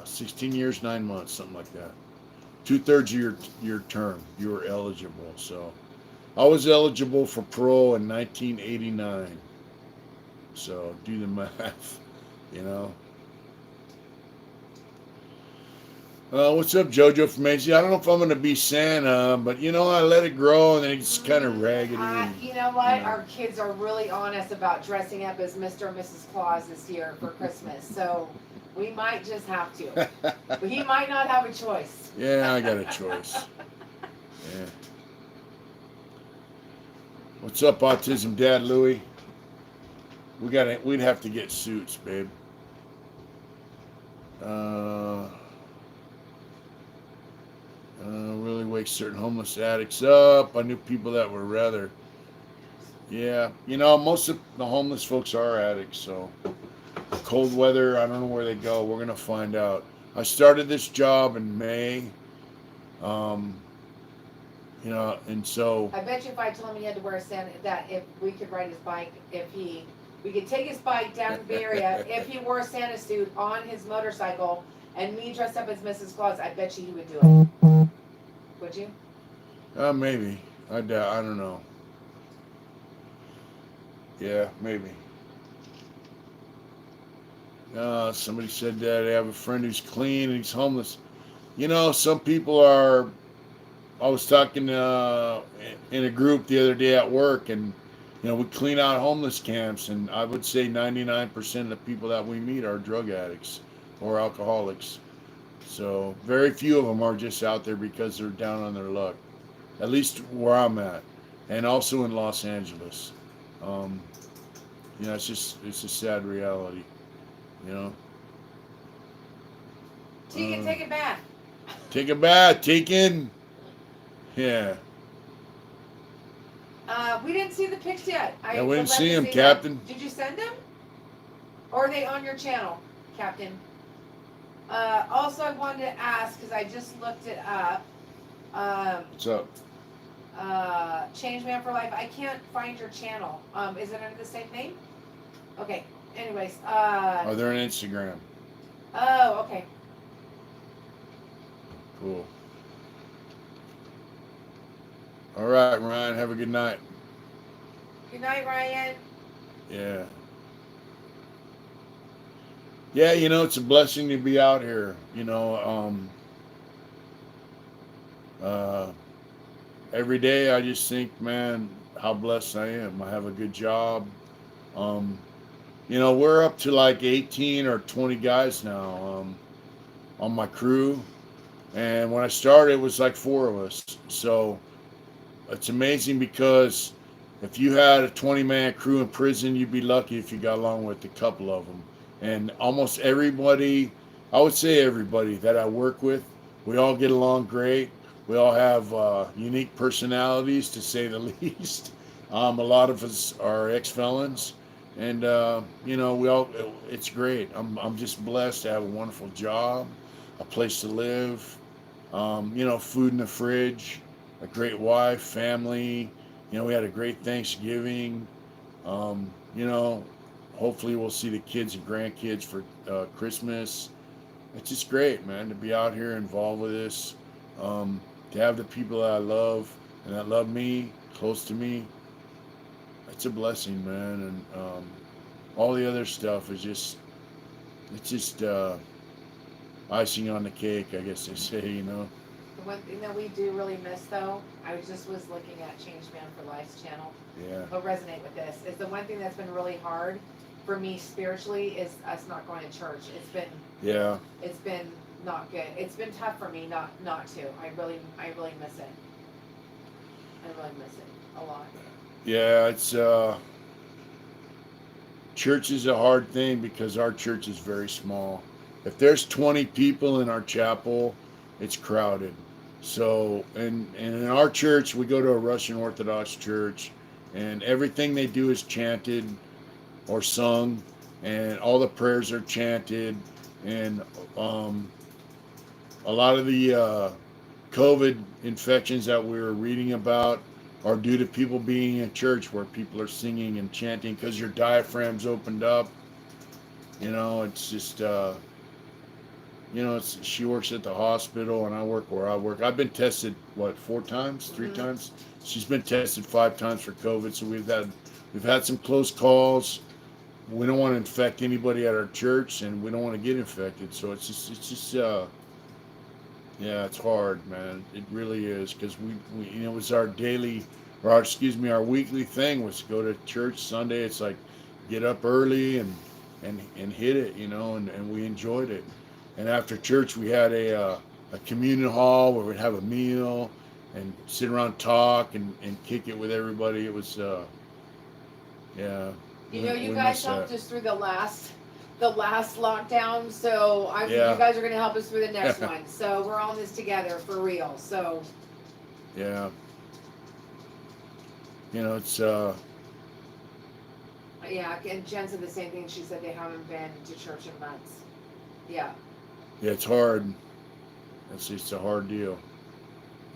16 years, 9 months, something like that. 2/3 of your term, you were eligible. So I was eligible for parole in 1989. So do the math, . What's up, JoJo from Macy? I don't know if I'm gonna be Santa, but I let it grow and then it's kind of raggedy. You know what? Our kids are really honest about dressing up as Mr. and Mrs. Claus this year for Christmas, so we might just have to. But he might not have a choice. Yeah, I got a choice. Yeah. What's up, Autism Dad Louie? We'd have to get suits, babe. Really wakes certain homeless addicts up. I knew people that were rather. Yeah, most of the homeless folks are addicts, so cold weather, I don't know where they go. We're gonna find out. I started this job in May. And so I bet you if I told him he had to wear a Santa, that if we could ride his bike, we could take his bike down to the area, if he wore a Santa suit on his motorcycle, and me dressed up as Mrs. Claus, I bet you he would do it. Would you? Maybe. I don't know. Yeah, maybe. Somebody said that I have a friend who's clean and he's homeless. Some people are. I was talking in a group the other day at work, and we clean out homeless camps, and I would say 99% of the people that we meet are drug addicts or alcoholics. So very few of them are just out there because they're down on their luck. At least where I'm at, and also in Los Angeles. It's a sad reality. Tegan, take it back. Take a bath, Tegan. Yeah. We didn't see the pics yet. We didn't see them, Captain. Did you send them? Or are they on your channel, Captain? Also, I wanted to ask, because I just looked it up. What's up? Change Man for Life. I can't find your channel. Is it under the same name? Okay. Anyways. Oh, they're on Instagram. Oh, okay. Cool. All right, Ryan. Have a good night. Good night, Ryan. Yeah. Yeah, it's a blessing to be out here. Every day I just think, man, how blessed I am. I have a good job. We're up to like 18 or 20 guys now on my crew. And when I started, it was like 4 of us. So it's amazing because if you had a 20-man crew in prison, you'd be lucky if you got along with a couple of them. And almost everybody, I would say everybody that I work with, we all get along great. We all have unique personalities, to say the least. A lot of us are ex-felons. And, it's great. I'm just blessed to have a wonderful job, a place to live, food in the fridge, a great wife, family. We had a great Thanksgiving. Hopefully we'll see the kids and grandkids for Christmas. It's just great, man, to be out here involved with this. To have the people that I love and that love me close to me. It's a blessing, man. And all the other stuff is just icing on the cake, I guess they say, The one thing that we do really miss, though, I was looking at Change Man for Life's channel. Yeah. But resonate with this is the one thing that's been really hard for me spiritually is us not going to church. It's been not good. It's been tough for me not to. I really miss it. I really miss it a lot. Yeah, it's church is a hard thing because our church is very small. If there's 20 people in our chapel, it's crowded. So, and in our church, we go to a Russian Orthodox church, and everything they do is chanted or sung, and all the prayers are chanted, and a lot of the COVID infections that we were reading about are due to people being in church where people are singing and chanting because your diaphragm's opened up. It's just, she works at the hospital and I work where I work. I've been tested, 4 times, 3 times? She's been tested 5 times for COVID. So we've had some close calls. We don't want to infect anybody at our church and we don't want to get infected. So it's just Yeah, it's hard, man. It really is, because we you know, it was our daily, or our, excuse me, our weekly thing was to go to church Sunday. It's like get up early and hit it, you know, and we enjoyed it. And after church, we had a communion hall where we'd have a meal and sit around, talk and kick it with everybody. It was yeah, You know, you we guys miss helped that. us through the last lockdown, so I think Yeah. you guys are gonna help us through the next one. So we're all in this together for real. So Yeah, you know, it's yeah, and Jen said the same thing. She said they haven't been to church in months. Yeah. yeah, it's hard. It's a hard deal.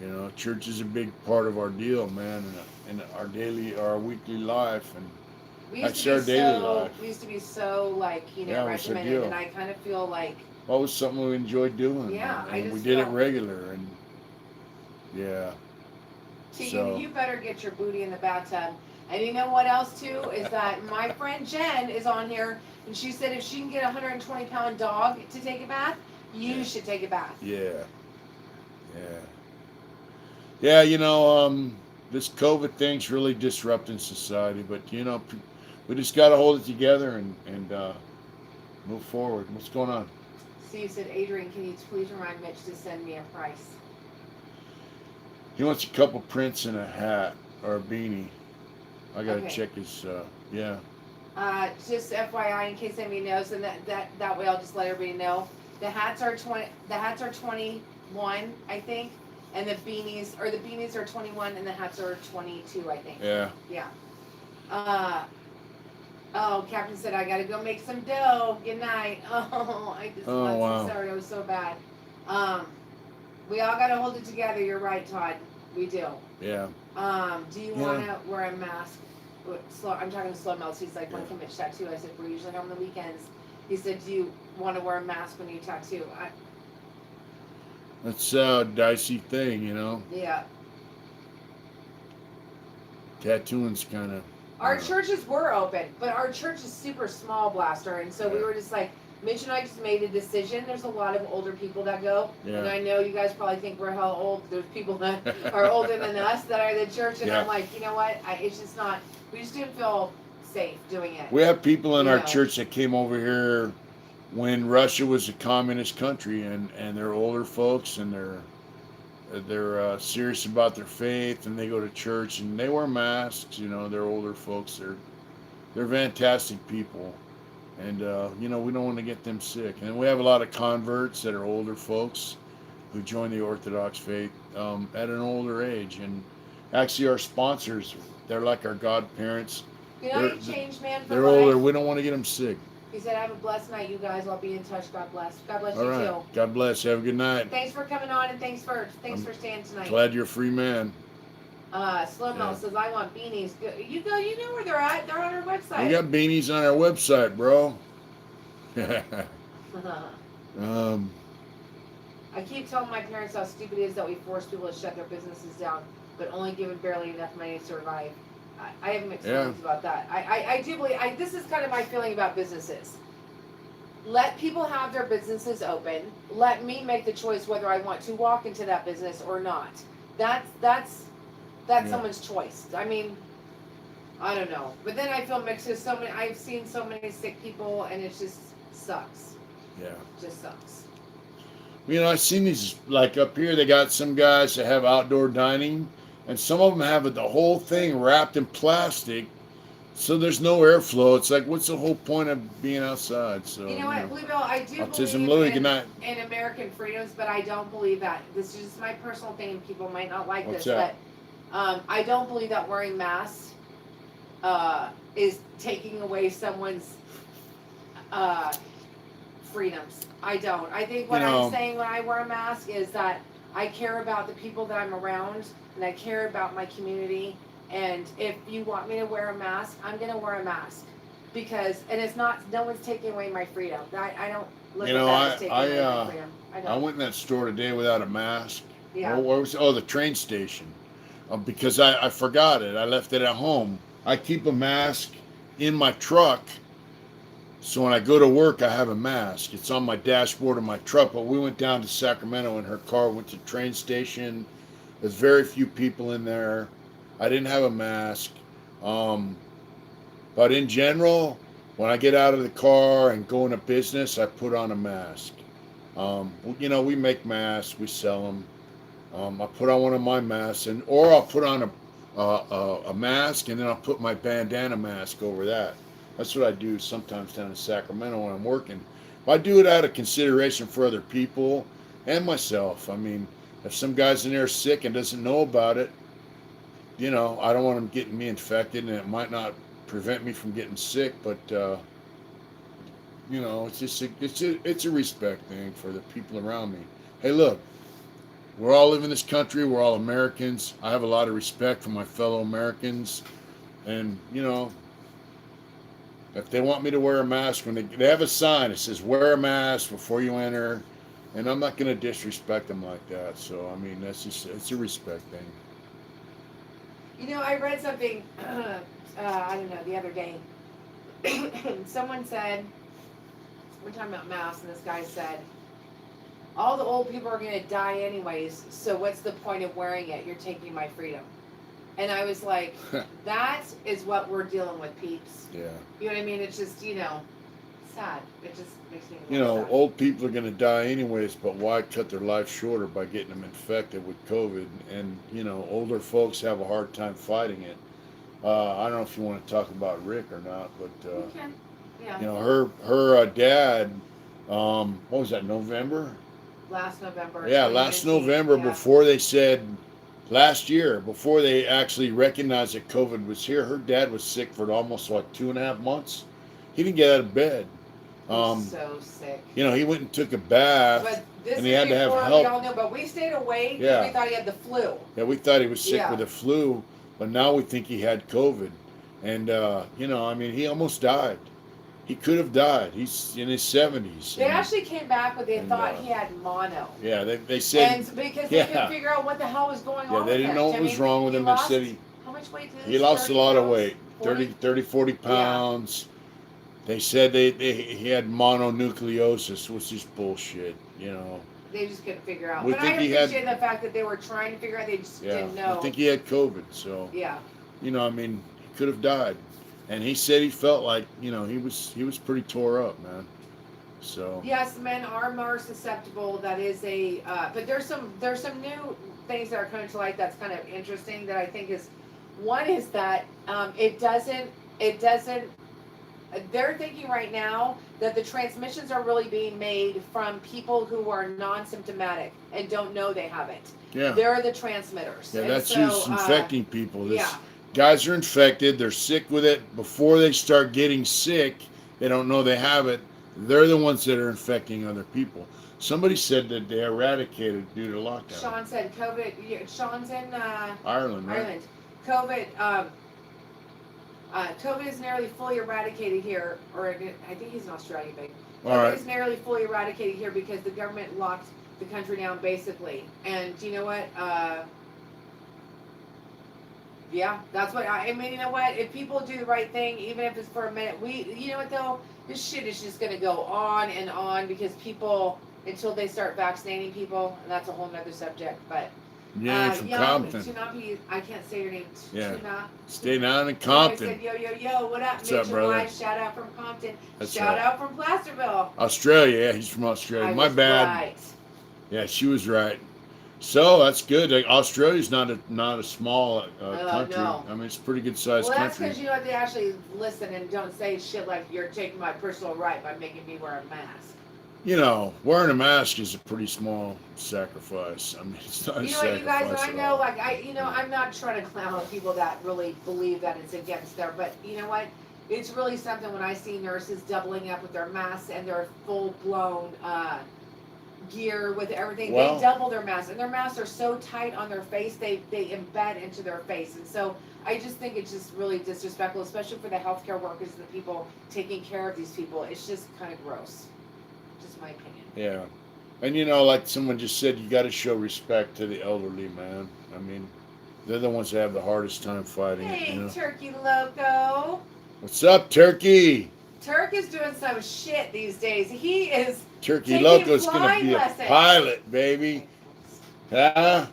You know, church is a big part of our deal, man, and our daily, our weekly life, and actually our daily life. We used to be so like, you Yeah, know, it was a regimented, deal. and I kind of feel like, Always something we enjoyed doing, yeah, I and we just did it feel. regular, and yeah. See, So you better get your booty in the bathtub. And you know what else too is that my friend Jen is on here, and she said if she can get a 120-pound dog to take a bath, you yeah, should take a bath. yeah, yeah, yeah. You know, this COVID thing's really disrupting society, but you know, we just got to hold it together and move forward. What's going on? Steve said, Adrian, can you please remind Mitch to send me a price? He wants a couple prints and a hat or a beanie. I gotta Okay. check his. Yeah, Just FYI, in case anybody knows, and that way I'll just let everybody know. The hats are 20. The hats are 21, I think, and the beanies are 21, and the hats are 22, I think. yeah. Yeah. Uh, oh, Captain said I gotta go make some dough. Good night. Oh, I just Oh, got wow. so sorry. It was so bad. Um, we all gotta hold it together. You're right, Todd. We do. Yeah. Do you Yeah. wanna wear a mask? I'm talking to Slow Melts. He's like, when Yeah. can Mitch tattoo? I said, we're usually home on the weekends. He said, do you want to wear a mask when you tattoo? That's a dicey thing, you know. Yeah. Tattooing's kind of. Our churches were open, but our church is super small, Blaster, and so we Yeah. were just like, Mitch and I just made a decision. There's a lot of older people that go, Yeah. and I know you guys probably think we're hell old. There's people that are older than us that are in the church, and Yeah. I'm like, you know what? It's just not. We just didn't feel safe doing it. We have people in You our know. church that came over here when Russia was a communist country, and they're older folks, and they're serious about their faith, and they go to church and they wear masks. You know, they're older folks. They're fantastic people, and you know, we don't want to get them sick. And we have a lot of converts that are older folks who join the Orthodox faith at an older age, and actually our sponsors, they're like our godparents. You know, you They're- changed, man, for They're life. older. We don't want to get them sick. He said, have a blessed night, you guys. I'll be in touch. God bless. God bless All you right. too. God bless. Have a good night. Thanks for coming on, and thanks for staying tonight. Glad you're a free man. Slow Mo Yeah. says, I want beanies. You go, you know where they're at. They're on our website. We got beanies on our website, bro. I keep telling my parents how stupid it is that we force people to shut their businesses down, but only give them barely enough money to survive. I have mixed feelings about that. I do believe, this is kind of my feeling about businesses. Let people have their businesses open. Let me make the choice whether I want to walk into that business or not. That's Yeah. someone's choice. I mean, I don't know. But then I feel mixed with so many, I've seen so many sick people, and it just sucks. Yeah. Just sucks. You know, I've seen these, like up here, they got some guys that have outdoor dining, and some of them have the whole thing wrapped in plastic, so there's no airflow. It's like, what's the whole point of being outside? So, You know what, Bluebell, I do Autism believe Louie, good night. in American freedoms, but I don't believe that. This is just my personal thing, and people might not like What's this, that? but I don't believe that wearing masks is taking away someone's freedoms. I don't. I think what I'm saying when I wear a mask is that I care about the people that I'm around, and I care about my community. And if you want me to wear a mask, I'm gonna wear a mask, because it's not. No one's taking away my freedom. I don't look You at know, that as taking away my I freedom. I don't. I went in that store today without a mask. Yeah. Where was? Oh, the train station. Because I forgot it. I left it at home. I keep a mask in my truck So when I go to work, I have a mask. It's on my dashboard of my truck. But we went down to Sacramento in her car, went to the train station. There's very few people in there. I didn't have a mask. Um, but in general, when I get out of the car and go into business, I put on a mask. We make masks, we sell them. I put on one of my masks, or I'll put on a mask, and then I'll put my bandana mask over that. That's what I do sometimes down in Sacramento when I'm working. I do it out of consideration for other people and myself. I mean, if some guy's in there sick and doesn't know about it, I don't want him getting me infected, and it might not prevent me from getting sick, but it's just it's a respect thing for the people around me. Hey, look, we're all live in this country. We're all Americans. I have a lot of respect for my fellow Americans, and if they want me to wear a mask, when they have a sign that says "wear a mask before you enter," and I'm not going to disrespect them like that. So I mean, it's a respect thing. I read something, I don't know, the other day. Someone said, we're talking about masks, and this guy said, all the old people are going to die anyways, so what's the point of wearing it? You're taking my freedom. And I was like, that is what we're dealing with, peeps. Yeah. You know what I mean? It's just, sad. It just makes me sad. Old people are going to die anyways, but why cut their life shorter by getting them infected with COVID? And, older folks have a hard time fighting it. I don't know if you want to talk about Rick or not, but, we can. Yeah. Her dad, what was that, November? Last November. Yeah, last November, before they said, last year, before they actually recognized that COVID was here, her dad was sick for almost, 2.5 months? He didn't get out of bed. So sick. He went and took a bath, But this and he is had to have before help. we all knew, but we stayed away because Yeah. we thought he had the flu. Yeah, we thought he was sick Yeah. with the flu, but now we think he had COVID. And, he almost died. He could have died. He's in his 70s. They actually came back, but they and, thought he had mono. Yeah, they said. And because they couldn't figure out what the hell was going on. They didn't know what was wrong with him. They said how much weight did he lost a lot of weight, 40? 40 pounds. They said he had mononucleosis, which is bullshit, They just couldn't figure out. We But I think he appreciate had- the fact that they were trying to figure out. They just didn't know. I think he had COVID, so Yeah. he could have died. And he said he felt like, he was pretty tore up, man. So Yes, men are more susceptible. That is but there's some new things that are coming to light that's kind of interesting that I think is, one is that it doesn't, they're thinking right now that the transmissions are really being made from people who are non-symptomatic and don't know they have it. yeah, They're the transmitters. yeah, And that's so, who's infecting people. yeah. Guys are infected. They're sick with it. Before they start getting sick, they don't know they have it. They're the ones that are infecting other people. Somebody said that they eradicated due to lockdown. Sean said COVID. Sean's in Ireland, right? Ireland. COVID. COVID is nearly fully eradicated here, or I think he's in Australia, babe. All COVID right. is nearly fully eradicated here because the government locked the country down, basically. And you know what? Yeah, that's what I mean. You know what? If people do the right thing, even if it's for a minute, you know what though? This shit is just gonna go on and on because people, until they start vaccinating people, and that's a whole nother subject. But Yeah, from Compton. Tuna, I can't say your name. Yeah. Tuna. Stay down in I Compton. said, yo, what up, What's Mitch up, and brother? Wife? Shout out from Compton. That's Shout right. out from Placerville. Australia, yeah, he's from Australia. I My was bad. Right. Yeah, she was right. So that's good. Like, Australia's not a small country. No. I mean, it's a pretty good sized Well, that's country. because you know what, they actually listen and don't say shit like you're taking my personal right by making me wear a mask. Wearing a mask is a pretty small sacrifice. I mean, it's not a You know what, you sacrifice guys, I at know, all. like, I'm not trying to clown on people that really believe that it's against their, but you know what? It's really something when I see nurses doubling up with their masks and their full-blown gear with everything. Well- They double their masks, and their masks are so tight on their face, they embed into their face. And so I just think it's just really disrespectful, especially for the healthcare workers and the people taking care of these people. It's just kind of gross. Just my opinion. Yeah. And like someone just said, you got to show respect to the elderly, man. I mean, they're the ones that have the hardest time fighting Hey, it. Turkey Loco. What's up, Turkey? Turk is doing some shit these days. He is Turkey taking Loco's gonna flying be a lessons. pilot, baby. Huh?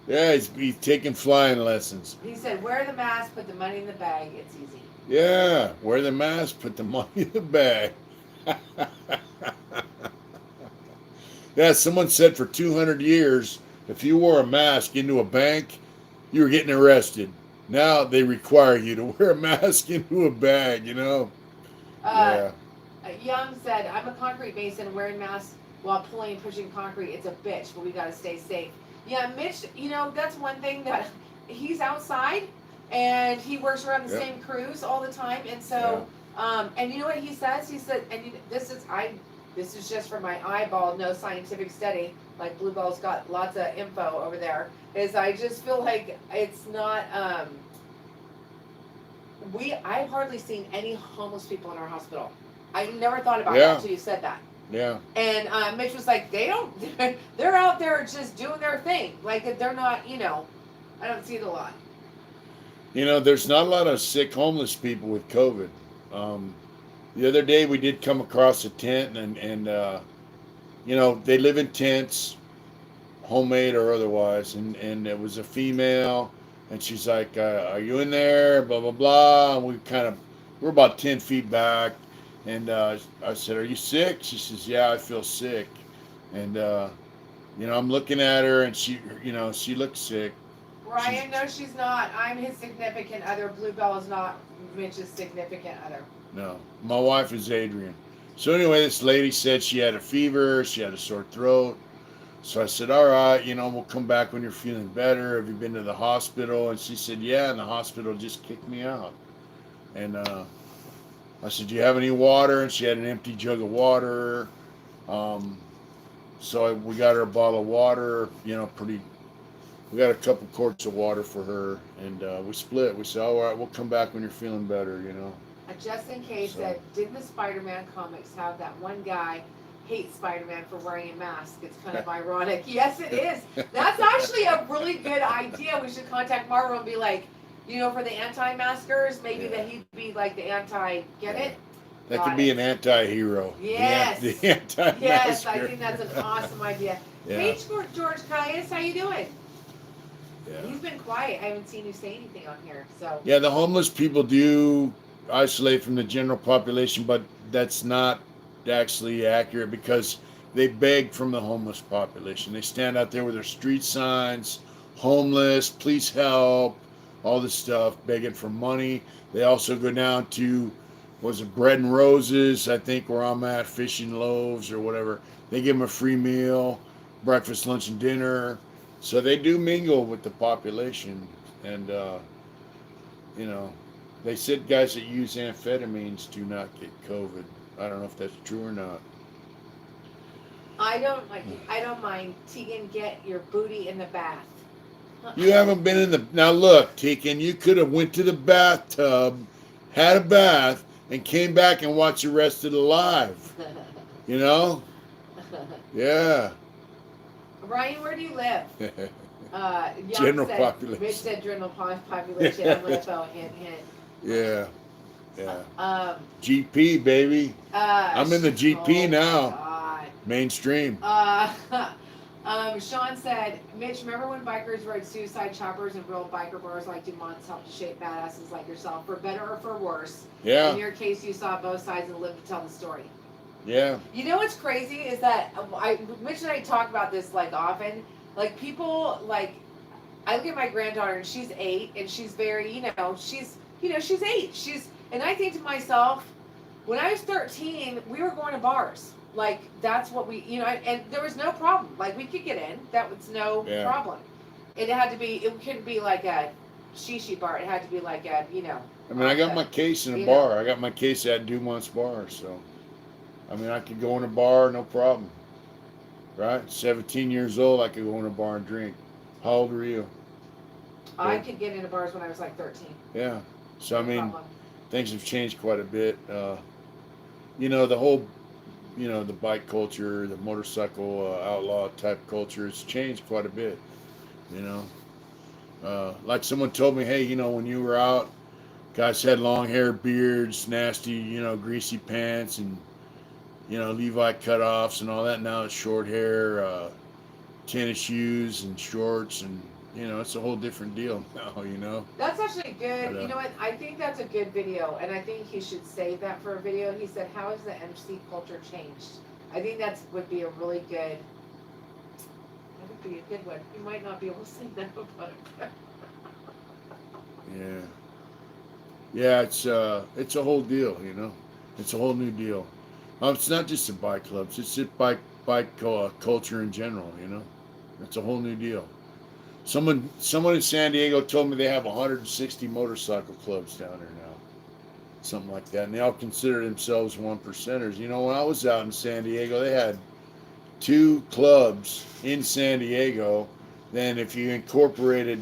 Yeah, he's taking flying lessons. He said, wear the mask, put the money in the bag. It's easy. Yeah, wear the mask, put the money in the bag. Yeah, someone said for 200 years, if you wore a mask into a bank, you were getting arrested. Now they require you to wear a mask into a bag, you know? Uh, Yeah. Young said, I'm a concrete mason. Wearing masks while pulling and pushing concrete, it's a bitch, but we got to stay safe. Yeah, Mitch, you know, that's one thing that he's outside and he works around the Yep. same crews all the time. And so, and you know what he says? He said, and this is just from my eyeball, no scientific study. Like Bluebell's got lots of info over there. Is I just feel like it's not. I've hardly seen any homeless people in our hospital. I never thought about that until you said that. Yeah. And Mitch was like, they're out there just doing their thing. Like they're not, you know, I don't see it a lot. You know, there's not a lot of sick homeless people with COVID. The other day we did come across a tent and you know, they live in tents, homemade or otherwise, and it was a female, and she's like, are you in there? Blah, blah, blah. And we're about 10 feet back, and I said, are you sick? She says, yeah, I feel sick. And, you know, I'm looking at her, and she looks sick. Ryan, no, she's not. I'm his significant other. Bluebell is not Mitch's significant other. No, my wife is Adrian. So anyway, this lady said she had a fever, she had a sore throat. So I said, all right, you know, we'll come back when you're feeling better. Have you been to the hospital? And she said, yeah, and the hospital just kicked me out. And I said, do you have any water? And she had an empty jug of water. So we got her a bottle of water, you know, we got a couple quarts of water for her. And we split. We said, all right, we'll come back when you're feeling better, you know. Just in case said, didn't the Spider-Man comics have that one guy hate Spider-Man for wearing a mask? It's kind of ironic. Yes, it is. That's actually a really good idea. We should contact Marvel and be like, you know, for the anti-maskers, maybe that he'd be like the anti-get it? That could be an anti-hero. Yes. The anti-masker. Yes, I think that's an awesome idea. Yeah. Hey, George Caius, how you doing? Yeah. You've been quiet. I haven't seen you say anything on here. So. Yeah, the homeless people do isolate from the general population, but that's not actually accurate because they beg from the homeless population. They stand out there with their street signs, homeless, please help, all this stuff, begging for money. They also go down to, was it Bread and Roses, I think, where I'm at, Fish and Loaves or whatever. They give them a free meal, breakfast, lunch, and dinner. So they do mingle with the population. And, you know, they said guys that use amphetamines do not get COVID. I don't know if that's true or not. I don't mind. Tegan, get your booty in the bath. You haven't been in the... Now look, Tegan, you could have went to the bathtub, had a bath, and came back and watched Arrested Alive. You know? Yeah. Ryan, where do you live? General said, population. Mitch said general population. I'm like, oh, hint. Yeah. Yeah. GP, baby. I'm in the GP now. God. Mainstream. Sean said, Mitch, remember when bikers rode suicide choppers and real biker bars like Dumont's helped to shape badasses like yourself, for better or for worse? Yeah. In your case, you saw both sides and lived to tell the story. Yeah. You know what's crazy is that Mitch and I talk about this like often. Like people like, I look at my granddaughter and she's 8 and she's very, she's 8. And I think to myself, when I was 13, we were going to bars. Like that's what we, and there was no problem. Like we could get in. That was no problem. It couldn't be like a shishi bar. It had to be like a, I mean, I got my case in a bar. I got my case at Dumont's bar, so. I mean, I could go in a bar, no problem. Right? 17 years old, I could go in a bar and drink. How old were you? I could get into bars when I was like 13. Yeah. So, I mean, problem. Things have changed quite a bit. The whole, the bike culture, the motorcycle outlaw type culture has changed quite a bit. Like someone told me, hey, when you were out Guys had long hair, beards, nasty, greasy pants, and Levi cutoffs and all that. Now it's short hair, tennis shoes and shorts, and it's a whole different deal now. That's actually good. But, You know what? I think that's a good video, and I think he should save that for a video. He said, "How has the MC culture changed?" I think that would be a really good. That would be a good one. You might not be able to say that about it. yeah, yeah, it's a whole deal. It's a whole new deal. It's not just the bike clubs; it's just bike culture in general. It's a whole new deal. Someone in San Diego told me they have 160 motorcycle clubs down there now, something like that, and they all consider themselves one percenters. When I was out in San Diego, they had 2 clubs in San Diego. Then if you incorporated,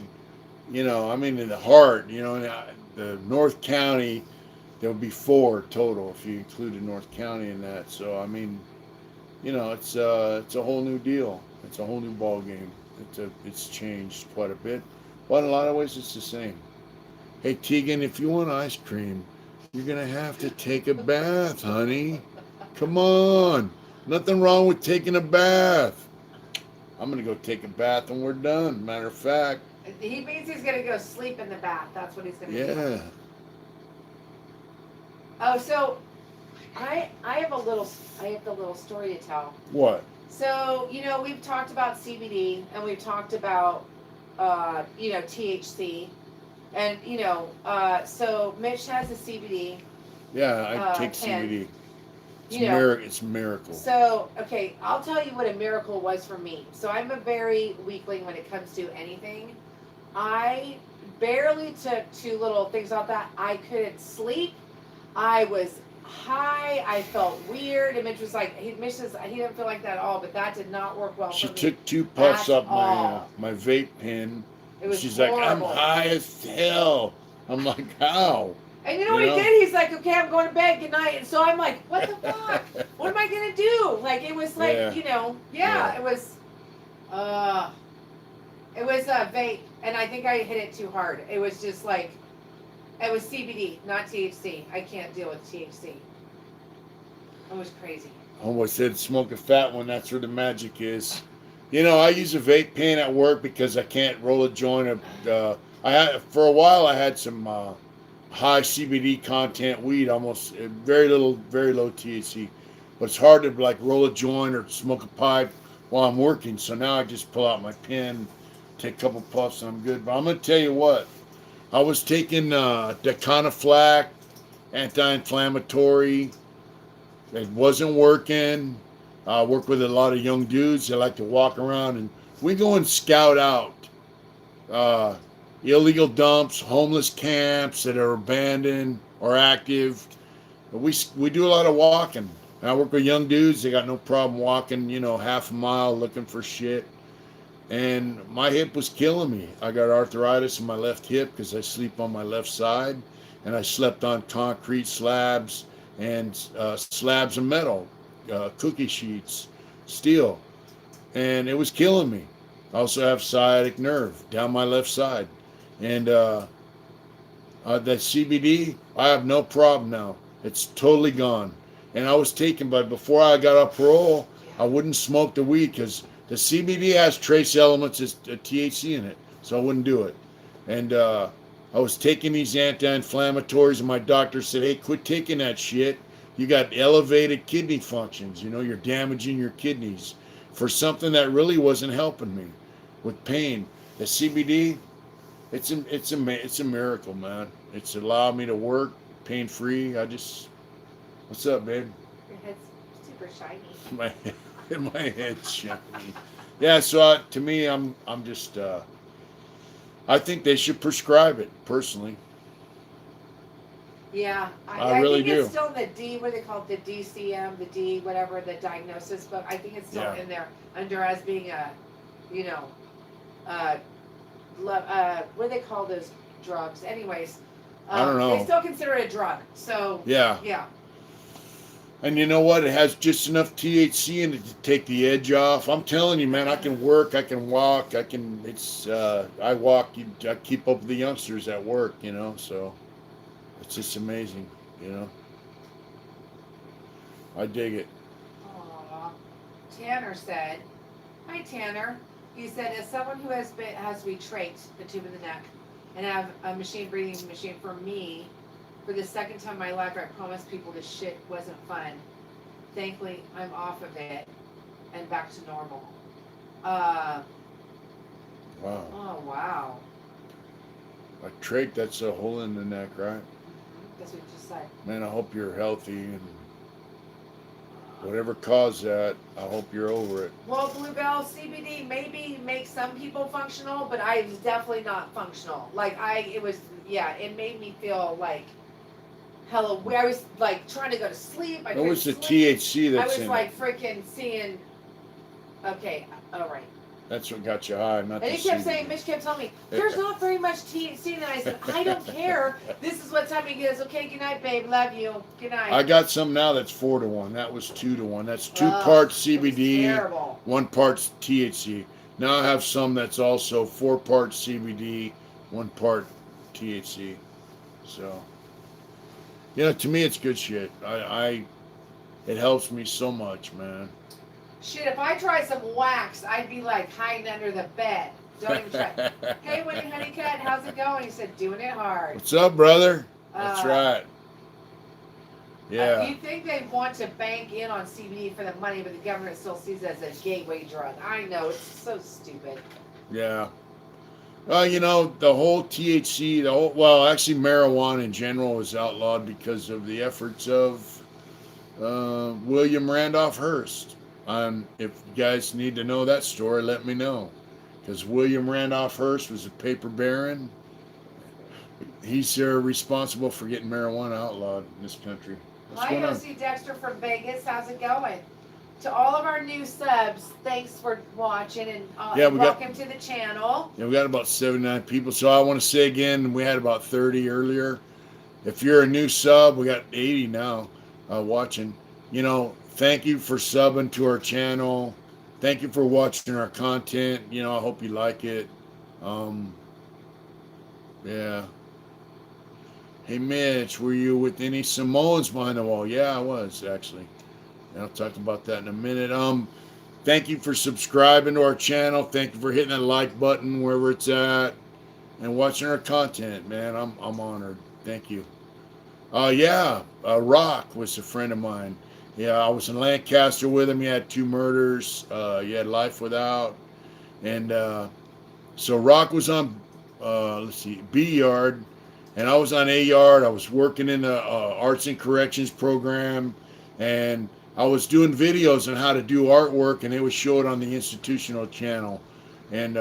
in the heart, the North County, there would be 4 total if you included North County in that. So it's a whole new deal. It's a whole new ball game. It's changed quite a bit, but in a lot of ways it's the same. Hey Tegan, if you want ice cream, you're gonna have to take a bath, honey. Come on, nothing wrong with taking a bath. I'm gonna go take a bath and we're done. Matter of fact, He means he's gonna go sleep in the bath. That's what he's gonna do. yeah. Oh, so I have a little story to tell. What? So, we've talked about CBD and we've talked about, THC. And, so Mitch has a CBD. Yeah, I take pen. CBD. It's a miracle. So, okay, I'll tell you what a miracle was for me. So I'm a very weakling when it comes to anything. I barely took 2 little things off that. I couldn't sleep. I was high. I felt weird. And Mitch was like, he didn't feel like that at all, but that did not work well She for me. took 2 puffs at up all. my vape pen. It was She's horrible. like, I'm high as hell. I'm like, how? And you know what he did? He's like, okay, I'm going to bed. Good night. And so I'm like, what the fuck? What am I going to do? Like, it was like, Yeah. it was a vape. And I think I hit it too hard. It was just like, it was CBD, not THC. I can't deal with THC. It was crazy. Almost said smoke a fat one. That's where the magic is. I use a vape pen at work because I can't roll a joint. For a while I had some high CBD content weed, almost very low THC. But it's hard to like roll a joint or smoke a pipe while I'm working. So now I just pull out my pen, take a couple puffs, and I'm good. But I'm gonna tell you what, I was taking Deconaflac, anti-inflammatory. It wasn't working. I work with a lot of young dudes that like to walk around, and we go and scout out illegal dumps, homeless camps that are abandoned or active. We do a lot of walking. And I work with young dudes. They got no problem walking, half a mile looking for shit. And my hip was killing me. I got arthritis in my left hip because I sleep on my left side, and I slept on concrete slabs and slabs of metal, cookie sheets, steel, and it was killing me. I also have sciatic nerve down my left side, and that CBD, I have no problem now. It's totally gone. And I was taking, but before I got off parole, I wouldn't smoke the weed because the CBD has trace elements of THC in it, so I wouldn't do it. And I was taking these anti-inflammatories, and my doctor said, hey, quit taking that shit. You got elevated kidney functions. You're damaging your kidneys for something that really wasn't helping me with pain. The CBD, it's a miracle, man. It's allowed me to work pain-free. What's up, babe? Your head's super shiny. My head's shiny. Yeah, so to me, I'm just, I think they should prescribe it, personally. Yeah, I really think do. it's still in the D, what they call it, the DCM, the D, whatever, the diagnosis, but I think it's still in there under as being a, what do they call those drugs? Anyways, I don't know. They still consider it a drug, so. Yeah. And you know what? It has just enough THC in it to take the edge off. I'm telling you, man, I can work, I can walk, I walk, I keep up with the youngsters at work, so. It's just amazing, you know. I dig it. Aw. Tanner said, "Hi Tanner." He said, "As someone who has to be trached the tube in the neck and have a machine breathing machine for me, for the second time in my life, I promised people this shit wasn't fun. Thankfully, I'm off of it and back to normal." Uh, Wow. oh wow. Like trach, that's a hole in the neck, right? That's what you just said. Man, I hope you're healthy and whatever caused that, I hope you're over it. Well, Bluebell CBD maybe makes some people functional, but I was definitely not functional. Like it made me feel like hella. I was like trying to go to sleep. I What was the couldn't sleep. THC I that's was in like it? freaking seeing. Okay, all right. That's what got you high, not the And he kept CBD. saying, Mitch kept telling me, "There's not very much THC." And I said, "I don't care. This is what time he gets. Okay, good night, babe. Love you. Good night." I got some now that's 4-to-1. That was 2-to-1. That's 2 Ugh, parts it was CBD, terrible. 1 part THC. Now I have some that's also 4 parts CBD, 1 part THC. So, to me it's good shit. It helps me so much, man. Shit, if I tried some wax, I'd be like hiding under the bed. Don't even try. "Hey, Winnie Honeycutt, how's it going?" He said, "Doing it hard." What's up, brother? That's right. Yeah. You think they want to bank in on CBD for the money, but the government still sees it as a gateway drug. I know, it's so stupid. Yeah. Well, the whole THC, actually marijuana in general was outlawed because of the efforts of William Randolph Hearst. If you guys need to know that story, let me know. Because William Randolph Hearst was a paper baron. He's responsible for getting marijuana outlawed in this country. What's Hi, going on? OC Dexter from Vegas. How's it going? To all of our new subs, thanks for watching and welcome to the channel. Yeah, we got about 79 people. So I want to say again, we had about 30 earlier. If you're a new sub, we got 80 now watching. Thank you for subbing to our channel. Thank you for watching our content. I hope you like it. Yeah. Hey, Mitch, were you with any Samoans behind the wall? Yeah, I was, actually. And I'll talk about that in a minute. Thank you for subscribing to our channel. Thank you for hitting that like button wherever it's at and watching our content, man. I'm honored. Thank you. Rock was a friend of mine. Yeah, I was in Lancaster with him. He had 2 murders. He had life without. And so Rock was on, B yard, and I was on A yard. I was working in the arts and corrections program, and I was doing videos on how to do artwork, and they would show it on the institutional channel. And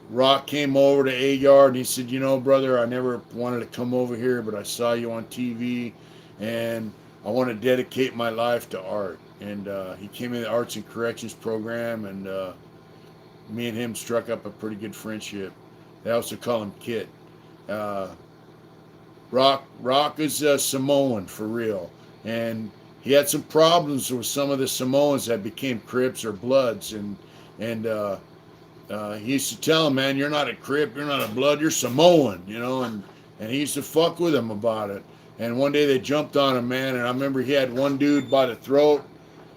Rock came over to A yard, and he said, "Brother, I never wanted to come over here, but I saw you on TV, and I want to dedicate my life to art." And he came in the arts and corrections program, and me and him struck up a pretty good friendship. They also call him Kit. Rock is a Samoan for real, and he had some problems with some of the Samoans that became Crips or Bloods, and he used to tell him, "Man, you're not a Crip, you're not a Blood, you're Samoan," and he used to fuck with him about it. And one day they jumped on him, man, and I remember he had one dude by the throat,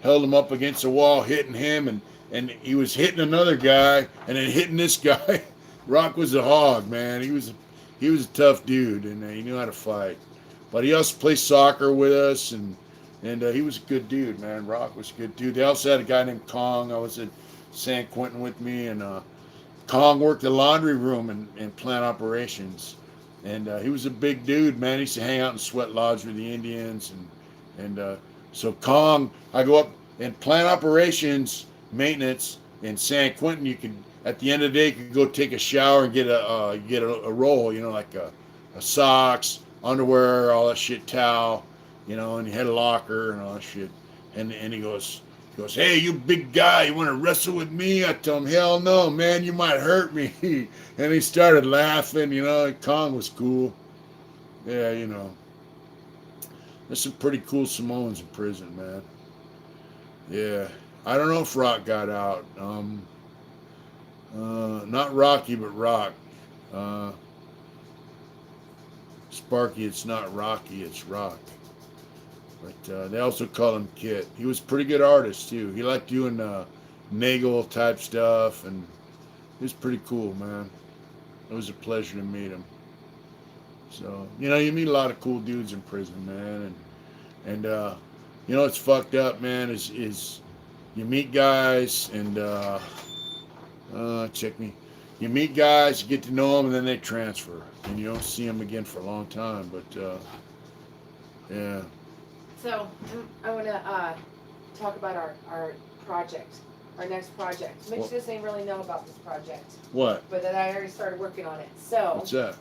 held him up against the wall, hitting him, and he was hitting another guy, and then hitting this guy. Rock was a hog, man. He was a tough dude, and he knew how to fight. But he also played soccer with us, and he was a good dude, man. Rock was a good dude. They also had a guy named Kong. I was at San Quentin with me, and Kong worked the laundry room in plant operations. And he was a big dude, man. He used to hang out in sweat lodge with the Indians. And so Kong, I go up in plant operations, maintenance in San Quentin. You could, at the end of the day, you could go take a shower and get a roll, like a socks, underwear, all that shit, towel, and you had a locker and all that shit. And he goes, "Hey, you big guy, you want to wrestle with me?" I tell him, "Hell no, man, you might hurt me." And he started laughing, Kong was cool. Yeah, there's some pretty cool Samoans in prison, man. Yeah, I don't know if Rock got out. Not Rocky, but Rock. Sparky, it's not Rocky, it's Rock. But they also call him Kit. He was a pretty good artist too. He liked doing Nagel type stuff, and he was pretty cool, man. It was a pleasure to meet him. So, you know, you meet a lot of cool dudes in prison, man, and you know, it's fucked up, man. Is you meet guys and check me. You meet guys, you get to know them, and then they transfer, and you don't see them again for a long time. But yeah. So I want to talk about our project, our next project. Mitch doesn't really know about this project. What? But that I already started working on it. So What's that?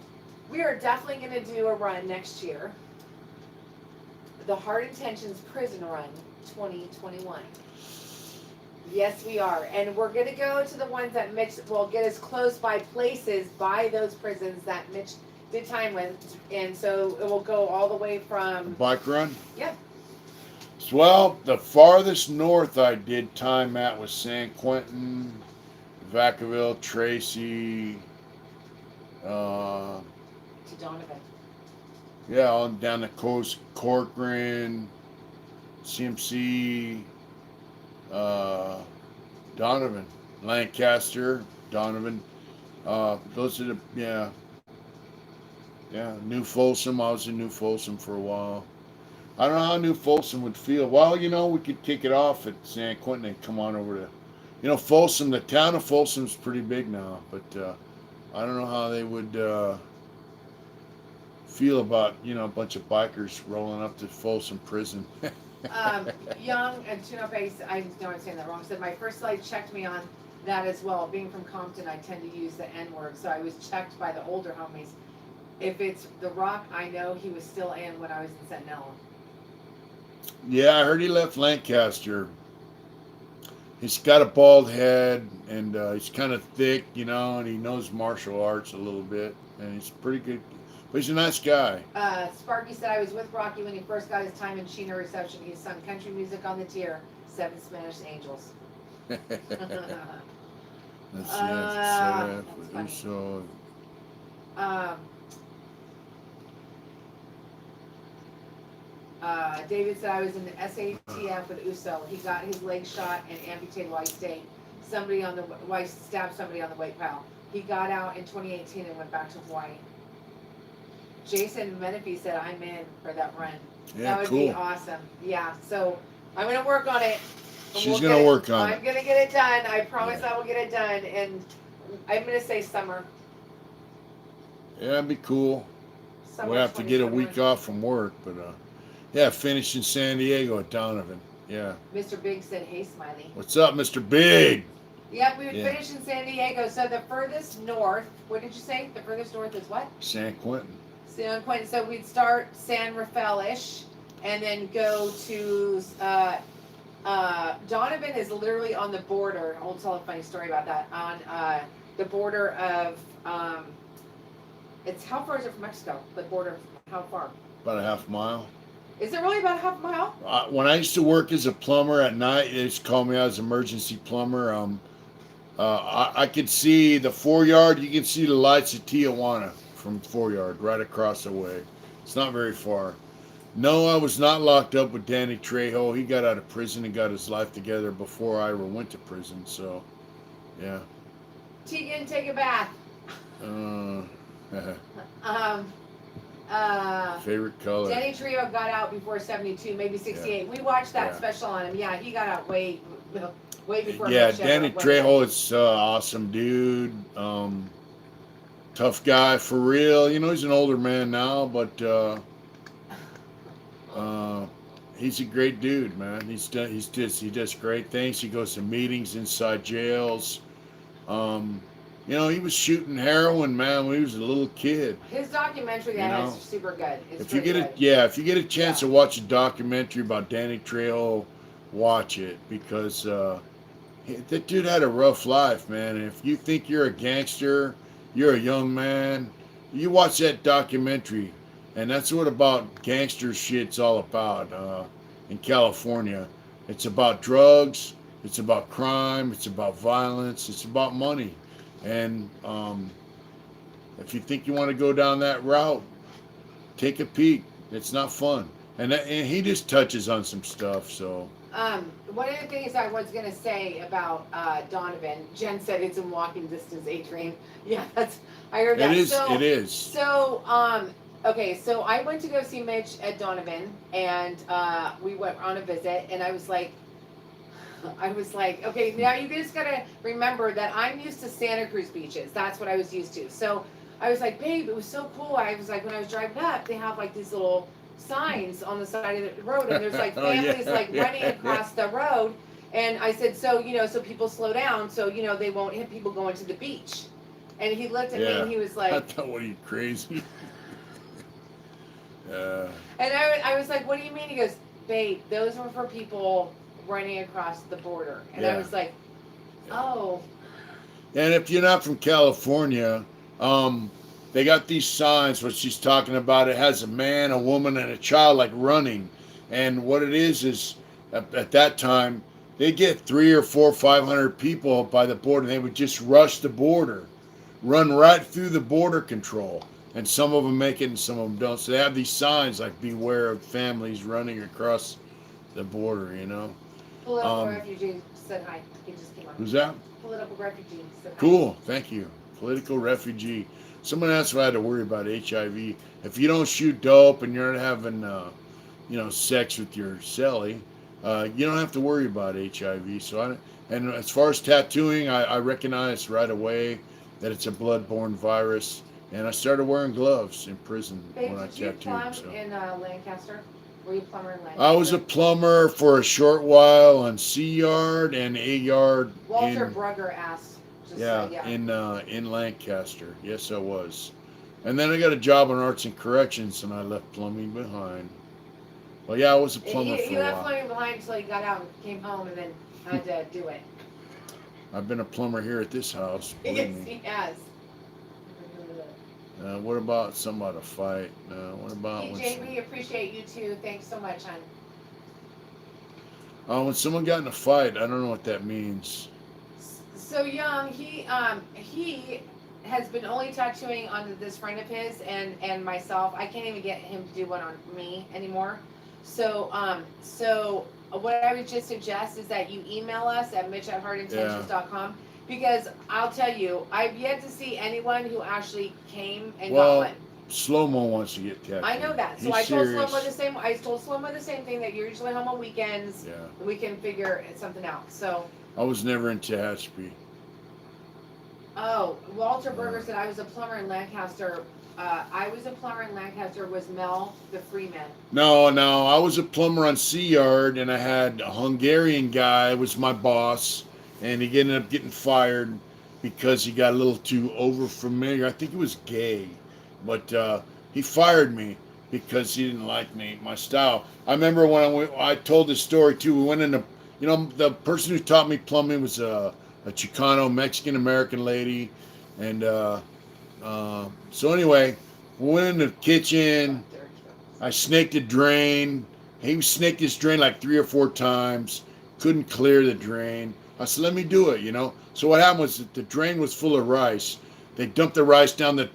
we are definitely going to do a run next year. The Hard Intentions Prison Run 2021. Yes, we are. And we're going to go to the ones that Mitch will get us close by places by those prisons that Mitch did time with. And so it will go all the way from... Bike run? Yeah. Well, the farthest north I did time at was San Quentin, Vacaville, Tracy, To Donovan. yeah, on down the coast, Corcoran, CMC, Donovan, Lancaster, Donovan. Those are the, yeah, New Folsom. I was in New Folsom for a while. I don't know how New Folsom would feel. Well, you know, we could kick it off at San Quentin and come on over to, you know, Folsom. The town of Folsom's pretty big now, but I don't know how they would feel about, you know, a bunch of bikers rolling up to Folsom Prison. Young and Tuna Face, I know I'm saying that wrong, said my first light checked me on that as well. Being from Compton, I tend to use the N-word, so I was checked by the older homies. If it's The Rock, I know he was still in when I was in Sentinel. Yeah, I heard he left Lancaster. He's got a bald head, and he's kind of thick, you know, and he knows martial arts a little bit, and he's pretty good. But he's a nice guy. Sparky said I was with Rocky when he first got his time in Chino Reception. He sung country music on the tier, 7 Spanish Angels. That's funny. so. David said I was in the SATF with Uso. He got his leg shot and amputated while he stayed. While stabbed somebody on the weight pal. He got out in 2018 and went back to Hawaii. Jason Menifee said I'm in for that run. Yeah, that would cool. be awesome. Yeah, so I'm gonna work on it. She's gonna work on it. I'm gonna get it done. I promise I will get it done, and I'm gonna say summer. Yeah, that'd be cool. Summer We'll have to get a 2021. week off from work, but yeah, finish in San Diego at Donovan. Yeah. Mr. Big said, "Hey, Smiley." What's up, Mr. Big? Yep, we would finish in San Diego. So the furthest north, what did you say? The furthest north is what? San Quentin. San Quentin. So we'd start San Rafael-ish and then go to Donovan is literally on the border. I'll tell a funny story about that. On the border of it's how far is it from Mexico? The border, how far? About a half mile. Is it really about a half mile? When I used to work as a plumber at night, they used to call me out as emergency plumber. I could see the 4-yard. You can see the lights of Tijuana from 4-yard right across the way. It's not very far. No, I was not locked up with Danny Trejo. He got out of prison and got his life together before I ever went to prison. So, yeah. Tegan, take a bath. Favorite color. Danny Trejo got out before 72, maybe 68. We watched that special on him. Yeah, he got out way before. Yeah, Mitch Danny ever Trejo went. is awesome dude. Tough guy for real. You know, he's an older man now, but he's a great dude, man. He does great things. He goes to meetings inside jails. You know, he was shooting heroin, man, when he was a little kid. His documentary is super good. If you get a chance to watch a documentary about Danny Trejo, watch it, because that dude had a rough life, man. And if you think you're a gangster, you're a young man, you watch that documentary, and that's what about gangster shit's all about in California. It's about drugs, it's about crime, it's about violence, it's about money. And if you think you want to go down that route, take a peek. It's not fun. And he just touches on some stuff. So One of the things I was gonna say about Donovan, Jen said it's in walking distance, Adrian. Yeah, I heard that. it is. So, It is. okay, so I went to go see Mitch at Donovan, and we went on a visit, and I was like, okay, now you just gotta remember that I'm used to Santa Cruz beaches. That's what I was used to. So I was like, babe, it was so cool. I was like, when I was driving up, they have like these little signs on the side of the road, and there's like Oh, yeah, families like yeah, running across the road. And I said, so so people slow down, so they won't hit people going to the beach. And he looked at me Yeah. and he was I like, thought, what are you, crazy? and I was like, what do you mean? He goes, babe, those were for people running across the border. And I Yeah. was like, oh. And if you're not from California, they got these signs. What she's talking about, it has a man, a woman, and a child like running. And what it is at that time they get 300 or 400, 500 people by the border. And they would just rush the border, run right through the border control. And some of them make it, and some of them don't. So they have these signs like "Beware of families running across the border." Political refugee said hi. He just came on. Who's that? Political refugee said hi. Cool, thank you. Political refugee. Someone asked if I had to worry about HIV. If you don't shoot dope and you're not having, sex with your celly, you don't have to worry about HIV. And as far as tattooing, I recognize right away that it's a blood-borne virus. And I started wearing gloves in prison Babe, when I did you tattooed. plumb So. in Lancaster? Were you a plumber in Lancaster? I was a plumber for a short while on C Yard and A Yard. Walter Brugger asked. In Lancaster. Yes, I was. And then I got a job in Arts and Corrections, and I left plumbing behind. Well, yeah, I was a plumber for He a left while. plumbing behind until he got out and came home and then had to do it. I've been a plumber here at this house. Yes, Believe me. he has. What about somebody to fight? What about we appreciate you too. Thanks so much, hon. when someone got in a fight? I don't know what that means. So Young, he has been only tattooing on this friend of his and myself. I can't even get him to do one on me anymore. So what I would just suggest is that you email us at mitch@heartintentions.com. Because I'll tell you, I've yet to see anyone who actually came and got one. Slow-mo wants to get tattooed. I know that. So He's I told serious. Slow-mo the same thing, that you're usually home on weekends. Yeah. And we can figure something out. So. I was never in Tehachapi. Oh, Walter Berger said I was a plumber in Lancaster. Was Mel the Freeman? No, I was a plumber on C Yard, and I had a Hungarian guy was my boss, and he ended up getting fired because he got a little too over familiar. I think he was gay, but he fired me because he didn't like my style. I remember when I told this story too. We went into, the person who taught me plumbing was a Chicano Mexican American lady, and so anyway, we went in the kitchen. I snaked a drain. He snaked this drain like 3 or 4 times. Couldn't clear the drain. I said, let me do it, So what happened was that the drain was full of rice. They dumped the rice down the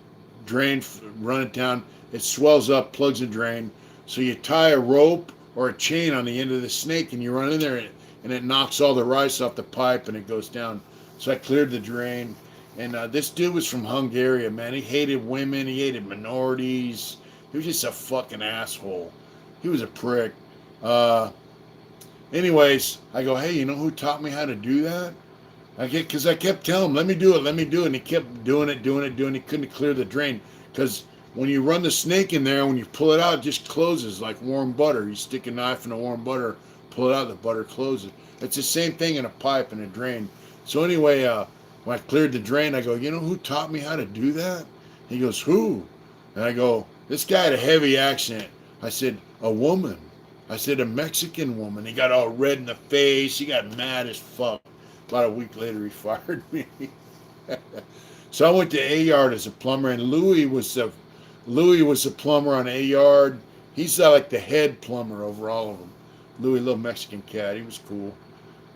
drain, run it down. It swells up, plugs the drain. So you tie a rope or a chain on the end of the snake, and you run in there, and it knocks all the rice off the pipe, and it goes down. So I cleared the drain. And this dude was from Hungary, man. He hated women. He hated minorities. He was just a fucking asshole. He was a prick. Anyways, I go, hey, you know who taught me how to do that? Because I kept telling him, let me do it. And he kept doing it. He couldn't clear the drain. Because when you run the snake in there, when you pull it out, it just closes like warm butter. You stick a knife in the warm butter, pull it out, the butter closes. It's the same thing in a pipe and a drain. So anyway, when I cleared the drain, I go, you know who taught me how to do that? He goes, who? And I go, this guy had a heavy accent. I said, a woman. I said, a Mexican woman. He got all red in the face. He got mad as fuck. About a week later, he fired me. So I went to A Yard as a plumber, and Louis was a plumber on A Yard. He's like the head plumber over all of them. Louis, little Mexican cat. He was cool.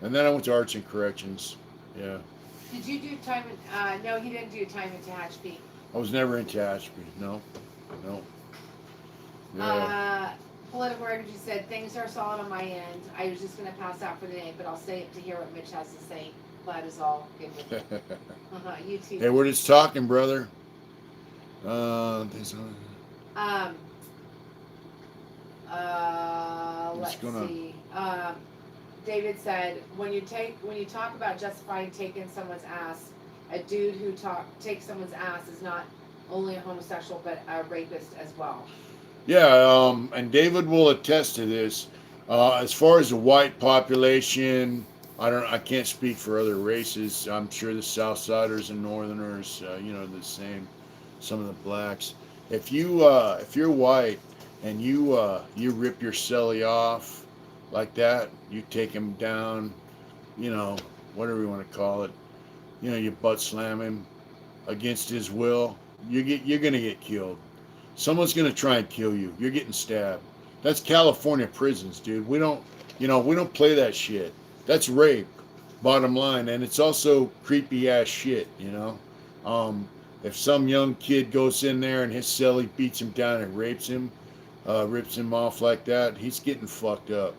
And then I went to Arts and Corrections. Yeah. Did you do time in, no, he didn't do time in Tehachapi. I was never in Tehachapi. No. Political Energy said, things are solid on my end. I was just going to pass out for the day, but I'll say it to hear what Mitch has to say. Glad is all. Good with it. You too. Hey, we're just talking, brother. Let's see. David said, when you talk about justifying taking someone's ass, a dude who takes someone's ass is not only a homosexual but a rapist as well. Yeah, and David will attest to this. As far as the white population, I can't speak for other races. I'm sure the Southsiders and Northerners, the same. Some of the blacks. If you're white and you rip your celly off like that, you take him down, whatever you want to call it, you butt slam him against his will, you're gonna get killed. Someone's gonna try and kill you. You're getting stabbed. That's California prisons, dude. We don't play that shit. That's rape, bottom line, and it's also creepy ass shit. If some young kid goes in there and his celly beats him down and rapes him, rips him off like that, he's getting fucked up.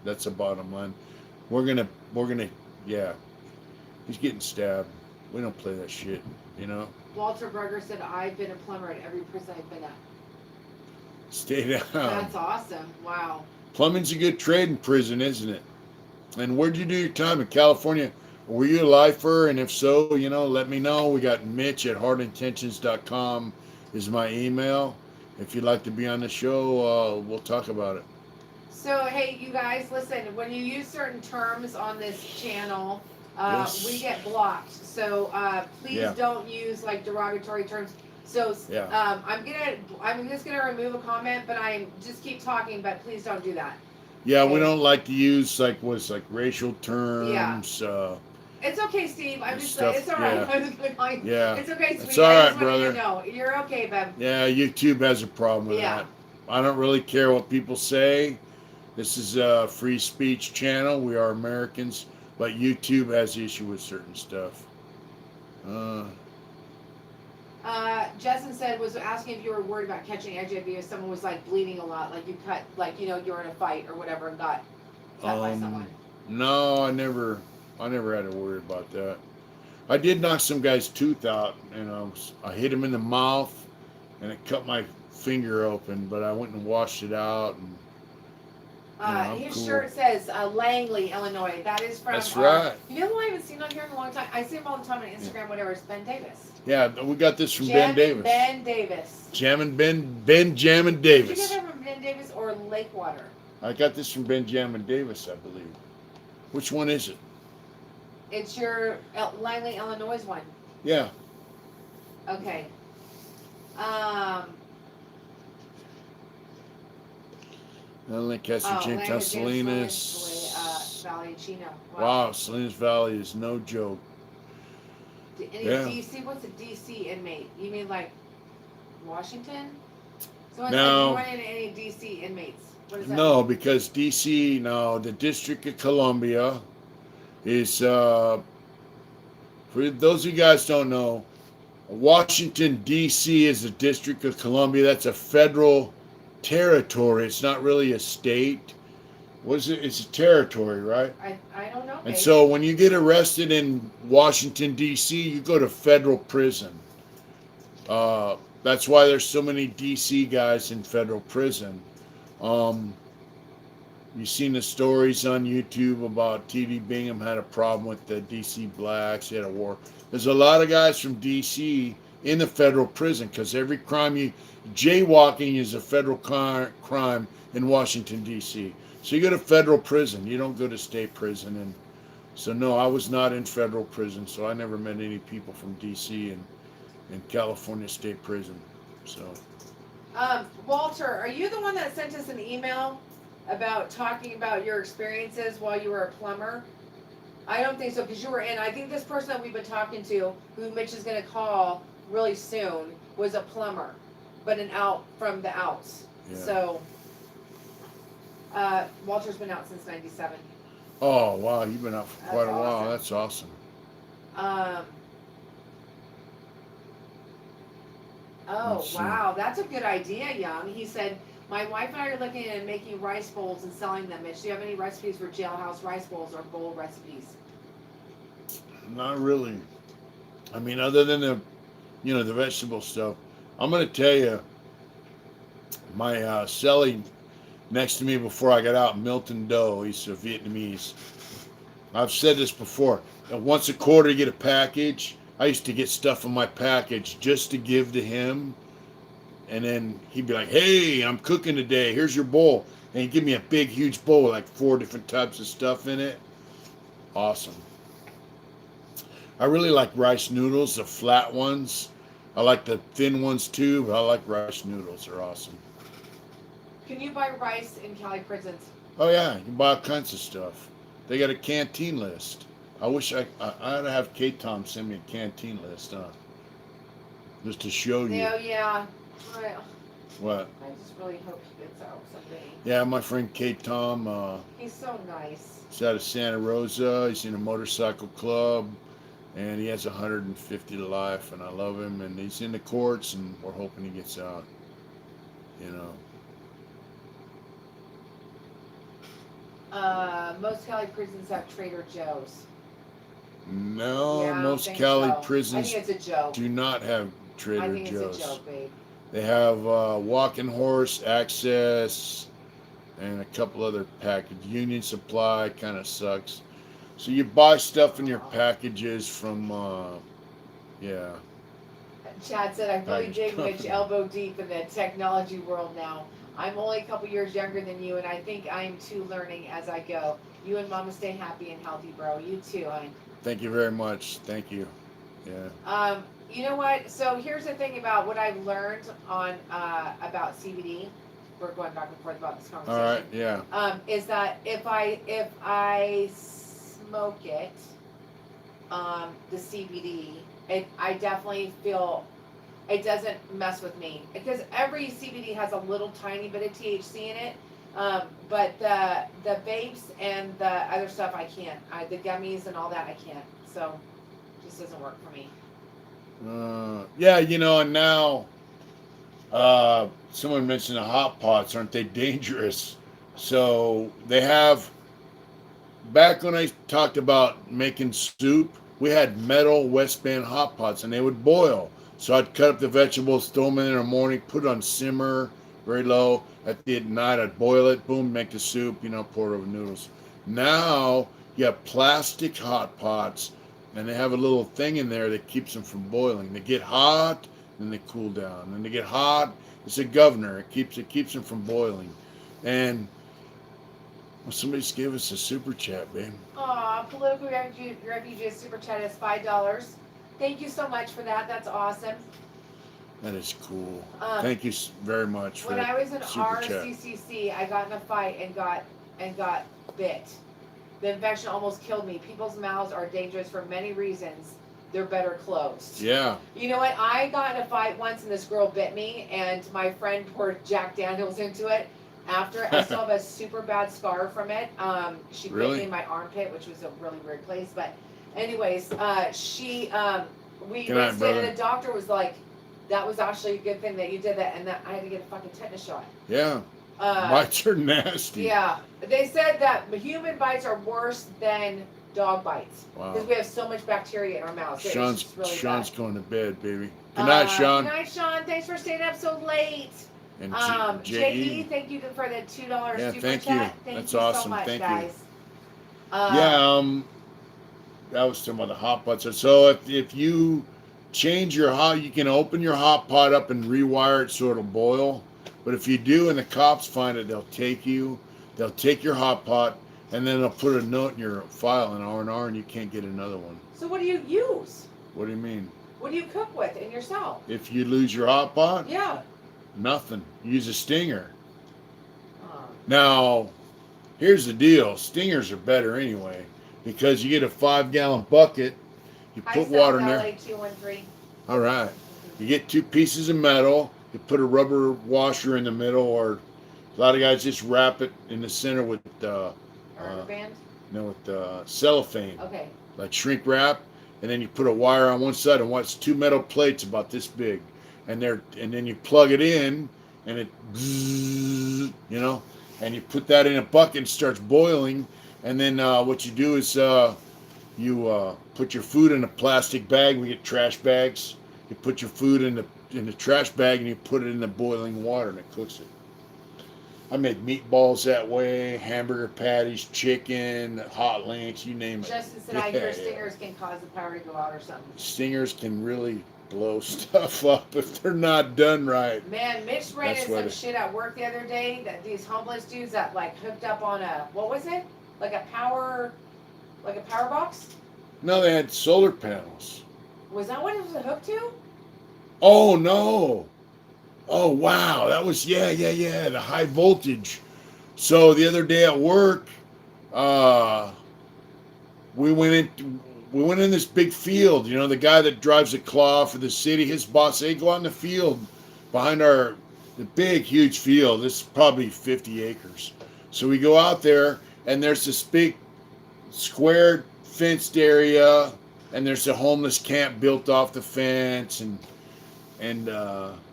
That's the bottom line. We're gonna, yeah. He's getting stabbed. We don't play that shit, Walter Berger said, I've been a plumber at every prison I've been at. Stay down. That's awesome. Wow. Plumbing's a good trade in prison, isn't it? And where'd you do your time in California? Were you a lifer? And if so, let me know. We got Mitch at heartintentions.com is my email. If you'd like to be on the show, we'll talk about it. So, hey, you guys, listen, when you use certain terms on this channel, yes. we get blocked. So please don't use like derogatory terms. So I'm just gonna remove a comment, but I just keep talking. But please don't do that. Yeah, okay. We don't like to use racial terms. Yeah. It's okay, Steve. I'm just saying it's all right. Yeah. I'm just gonna call you. Yeah. It's okay, sweetie. It's all right, brother. No, you're okay, babe. Yeah, YouTube has a problem with that. I don't really care what people say. This is a free speech channel. We are Americans. But YouTube has issue with certain stuff. Justin was asking if you were worried about catching HIV if someone was bleeding a lot, you cut, you were in a fight or whatever and got cut by someone. No, I never had to worry about that. I did knock some guy's tooth out, I hit him in the mouth and it cut my finger open, but I went and washed it out and his cool. shirt says Langley, Illinois. That is from. That's right. You know who I haven't seen on here in a long time? I see him all the time on Instagram, whatever. It's Ben Davis. Yeah, we got this from Ben Davis. Ben Davis. Jammin' Benjamin Davis. Did you get that from Ben Davis or Lakewater? I got this from Benjamin Davis, I believe. Which one is it? It's your Langley, Illinois one. Yeah. Okay. Lancaster, Jamestown, Salinas. Valley, Chino. Wow, Salinas Valley is no joke. DC, what's a DC inmate? You mean Washington? So no. You went into any DC inmates? What is that? No, because DC, the District of Columbia is, for those of you guys don't know, Washington, D.C. is the District of Columbia. That's a federal territory. It's not really a state. What is it? It's a territory, right? I don't know. And so when you get arrested in Washington, D.C., you go to federal prison. That's why there's so many D.C. guys in federal prison. You've seen the stories on YouTube about T.D. Bingham had a problem with the D.C. blacks. He had a war. There's a lot of guys from D.C. in the federal prison because every crime jaywalking is a federal crime in Washington, D.C. So you go to federal prison. You don't go to state prison. And so, no, I was not in federal prison, so I never met any people from D.C. and California State Prison. So, Walter, are you the one that sent us an email about talking about your experiences while you were a plumber? I don't think so, because you were in. I think this person that we've been talking to, who Mitch is going to call really soon, was a plumber, but an out from the outs. Yeah. So, Walter's been out since '97. Oh wow, you've been out for quite a while. That's awesome. Oh wow, that's a good idea, Young. He said My wife and I are looking at making rice bowls and selling them. Mitch, do you have any recipes for jailhouse rice bowls or bowl recipes? Not really. I mean, other than the vegetable stuff. I'm gonna tell you, my cellie next to me before I got out, Milton Doe. He's a Vietnamese. I've said this before. Once a quarter, you get a package. I used to get stuff in my package just to give to him, and then he'd be like, "Hey, I'm cooking today. Here's your bowl," and he'd give me a big, huge bowl with like 4 different types of stuff in it. Awesome. I really like rice noodles, the flat ones. I like the thin ones too, but I like rice noodles. They're awesome. Can you buy rice in Cali prisons? Oh yeah, you can buy all kinds of stuff. They got a canteen list. I wish I'd have K-Tom send me a canteen list, just to show you. Yeah. What? I just really hope he gets out someday. Yeah, my friend K-Tom. He's so nice. He's out of Santa Rosa. He's in a motorcycle club, and he has 150 to life, and I love him. And he's in the courts, and we're hoping he gets out. You know. Most Cali prisons have Trader Joe's. No, Yeah, I don't most think Cali so. I prisons think it's a joke. do not have I Trader think Joe's. it's a joke, babe. They have Walking Horse, Access, and a couple other packages. Union Supply kind of sucks. So you buy stuff in your packages from, yeah. Chad said, I really dig Package. Mitch elbow deep in the technology world now. I'm only a couple years younger than you, and I think I'm too learning as I go. You and Mama stay happy and healthy, bro. You too, honey. Thank you very much. Thank you. Yeah. You know what? So here's the thing about what I've learned on about CBD. We're going back and forth about this conversation. All right. Yeah. Is that if I smoke it, the CBD, I definitely feel it doesn't mess with me because every CBD has a little tiny bit of THC in it. But the vapes and the other stuff I can't. The gummies and all that I can't. So it just doesn't work for me. Yeah, and now someone mentioned the hot pots. Aren't they dangerous? So they have, back when I talked about making soup, we had metal Westband hot pots and they would boil. So I'd cut up the vegetables, throw them in the morning, put it on simmer, very low. At night, I'd boil it, boom, make the soup, pour it over noodles. Now, you have plastic hot pots, and they have a little thing in there that keeps them from boiling. They get hot, then they cool down. Then they get hot, it's a governor. It keeps them from boiling. And somebody just gave us a super chat, babe. Aw, Political Refugee Super Chat is $5. Thank you so much for that. That's awesome. That is cool. Thank you very much for when I was in super chat. RCCC, I got in a fight and got bit. The infection almost killed me. People's mouths are dangerous for many reasons. They're better closed. Yeah. You know what? I got in a fight once and this girl bit me, and my friend poured Jack Daniels into it. After, I still have a super bad scar from it. She bit me in my armpit, which was a really weird place. But anyways, we went and the doctor was like, that was actually a good thing that you did that, and that I had to get a fucking tetanus shot. Yeah. Bites are nasty. Yeah. They said that human bites are worse than dog bites. Wow. Because we have so much bacteria in our mouths. Sean's really going to bed, baby. Good night, Sean. Good night, Sean. Thanks for staying up so late. And J.E., thank you for the $2 super thank chat. you. Thank That's you awesome. so much, Thank guys. you. That was some of the hot pots. So if you change you can open your hot pot up and rewire it so it'll boil. But if you do and the cops find it, they'll take your hot pot and then they'll put a note in your file in R&R and you can't get another one. So what do you use? What do you mean? What do you cook with in your cell? If you lose your hot pot? Yeah. Nothing. Use a stinger. Oh. Now, here's the deal. Stingers are better anyway because you get a 5-gallon bucket. You put water in there. LA 213. All right. You get 2 pieces of metal. You put a rubber washer in the middle, or a lot of guys just wrap it in the center with Rubber band? No, with cellophane. Okay. Like shrink wrap, and then you put a wire on one side and 2 metal plates about this big, and then you plug it in, and it, you know, and you put that in a bucket and it starts boiling. And then what you do is you put your food in a plastic bag. We get trash bags. You put your food in the trash bag and you put it in the boiling water and it cooks it. I make meatballs that way, hamburger patties, chicken, hot links, you name it. Justin said, I hear stingers can cause the power to go out or something. Stingers can really blow stuff up if they're not done right. Man, Mitch ran into some shit at work the other day that these homeless dudes that like hooked up on a, what was it? Like a power box? No, they had solar panels. Was that what it was hooked to? Oh, no. Oh, wow. That was, yeah, the high voltage. So the other day at work, we went in this big field. You know, the guy that drives the claw for the city, his boss, they go out in the field behind the big, huge field. This is probably 50 acres. So we go out there, and there's this big square fenced area, and there's a homeless camp built off the fence, and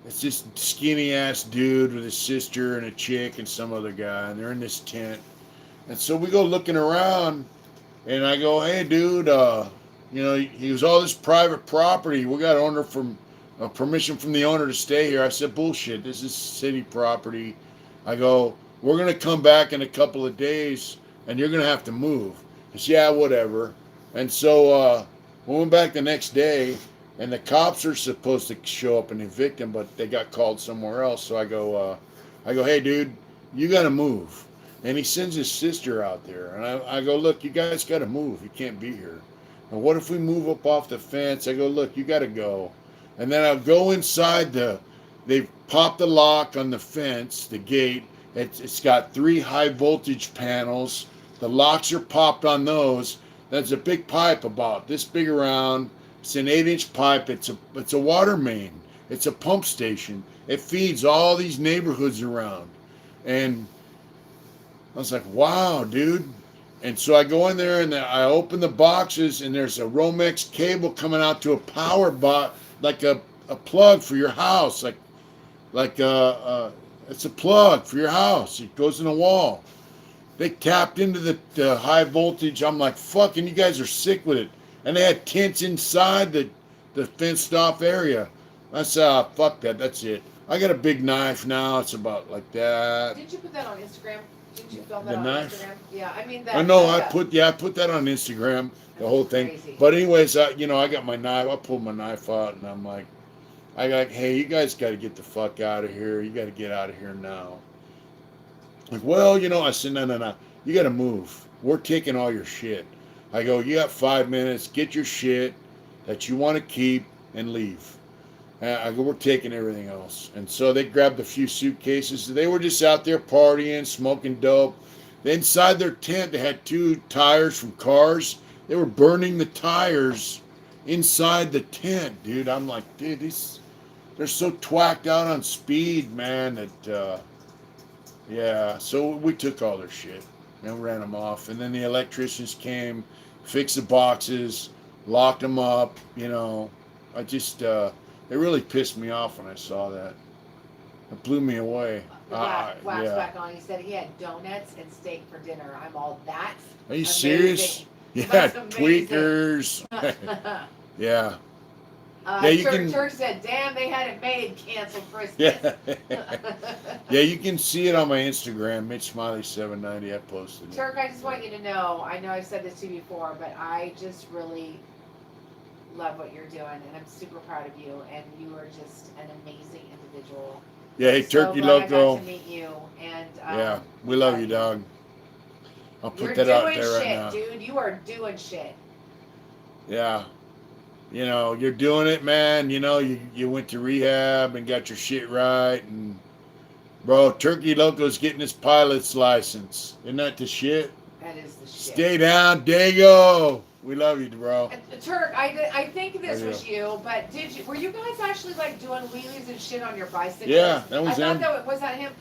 it's this skinny ass dude with his sister and a chick and some other guy, and they're in this tent. And so we go looking around, and I go, hey dude, he was all this private property. We got permission from the owner to stay here. I said, bullshit, this is city property. I go, we're gonna come back in a couple of days, and you're gonna have to move. He said, yeah, whatever. And so we went back the next day. And the cops are supposed to show up and evict him, but they got called somewhere else. So I go, hey, dude, you got to move. And he sends his sister out there. And I go, look, you guys got to move. You can't be here. And what if we move up off the fence? I go, look, you got to go. And then I'll go inside they popped the lock on the fence, the gate. It's got 3 high voltage panels. The locks are popped on those. There's a big pipe about this big around. It's an 8-inch pipe. It's a water main. It's a pump station. It feeds all these neighborhoods around. And I was like, wow, dude. And so I go in there and I open the boxes, and there's a Romex cable coming out to a power box, like a plug for your house. It's a plug for your house. It goes in the wall. They tapped into the high voltage. I'm like, fucking, you guys are sick with it. And they had tents inside the fenced off area. I said, fuck that, that's it. I got a big knife now. It's about like that. Did you put that on Instagram? Did you film that the on knife? Instagram? Yeah, I mean that. I know. I put that on Instagram. The whole thing. Crazy. But anyways, I got my knife. I pulled my knife out, and I'm like, hey, you guys got to get the fuck out of here. You got to get out of here now. Like, well, I said, no. You got to move. We're taking all your shit. I go, you got 5 minutes, get your shit that you want to keep and leave. And I go, we're taking everything else. And so they grabbed a few suitcases. They were just out there partying, smoking dope. Inside their tent, they had 2 tires from cars. They were burning the tires inside the tent, dude. I'm like, dude, they're so twacked out on speed, man, that, yeah. So we took all their shit and ran them off. And then the electricians came, fixed the boxes, locked them up, I just, it really pissed me off when I saw that. It blew me away. Wax back on. He said he had donuts and steak for dinner. I'm all, that's Are you amazing. serious? Yeah, That's amazing. tweakers. Yeah. Turk said, damn, they had it made, canceled Christmas. Yeah. Yeah, you can see it on my Instagram, Mitch Smiley 790. I posted it. Turk, I just want you to know, I know I've said this to you before, but I just really love what you're doing, and I'm super proud of you, and you are just an amazing individual. Yeah, hey, Turkey Loco. I got to meet you, and yeah, we love you, dog. I'll put that out there right now. Dude, you are doing shit. Yeah. You're doing it, man. You went to rehab and got your shit right. And, bro, Turkey Loco's getting his pilot's license. Isn't that the shit? That is the shit. Stay down, Dago. We love you, bro. Turk, I think this was you, but were you guys actually like doing wheelies and shit on your bicycle? Yeah, that was him. Was that him?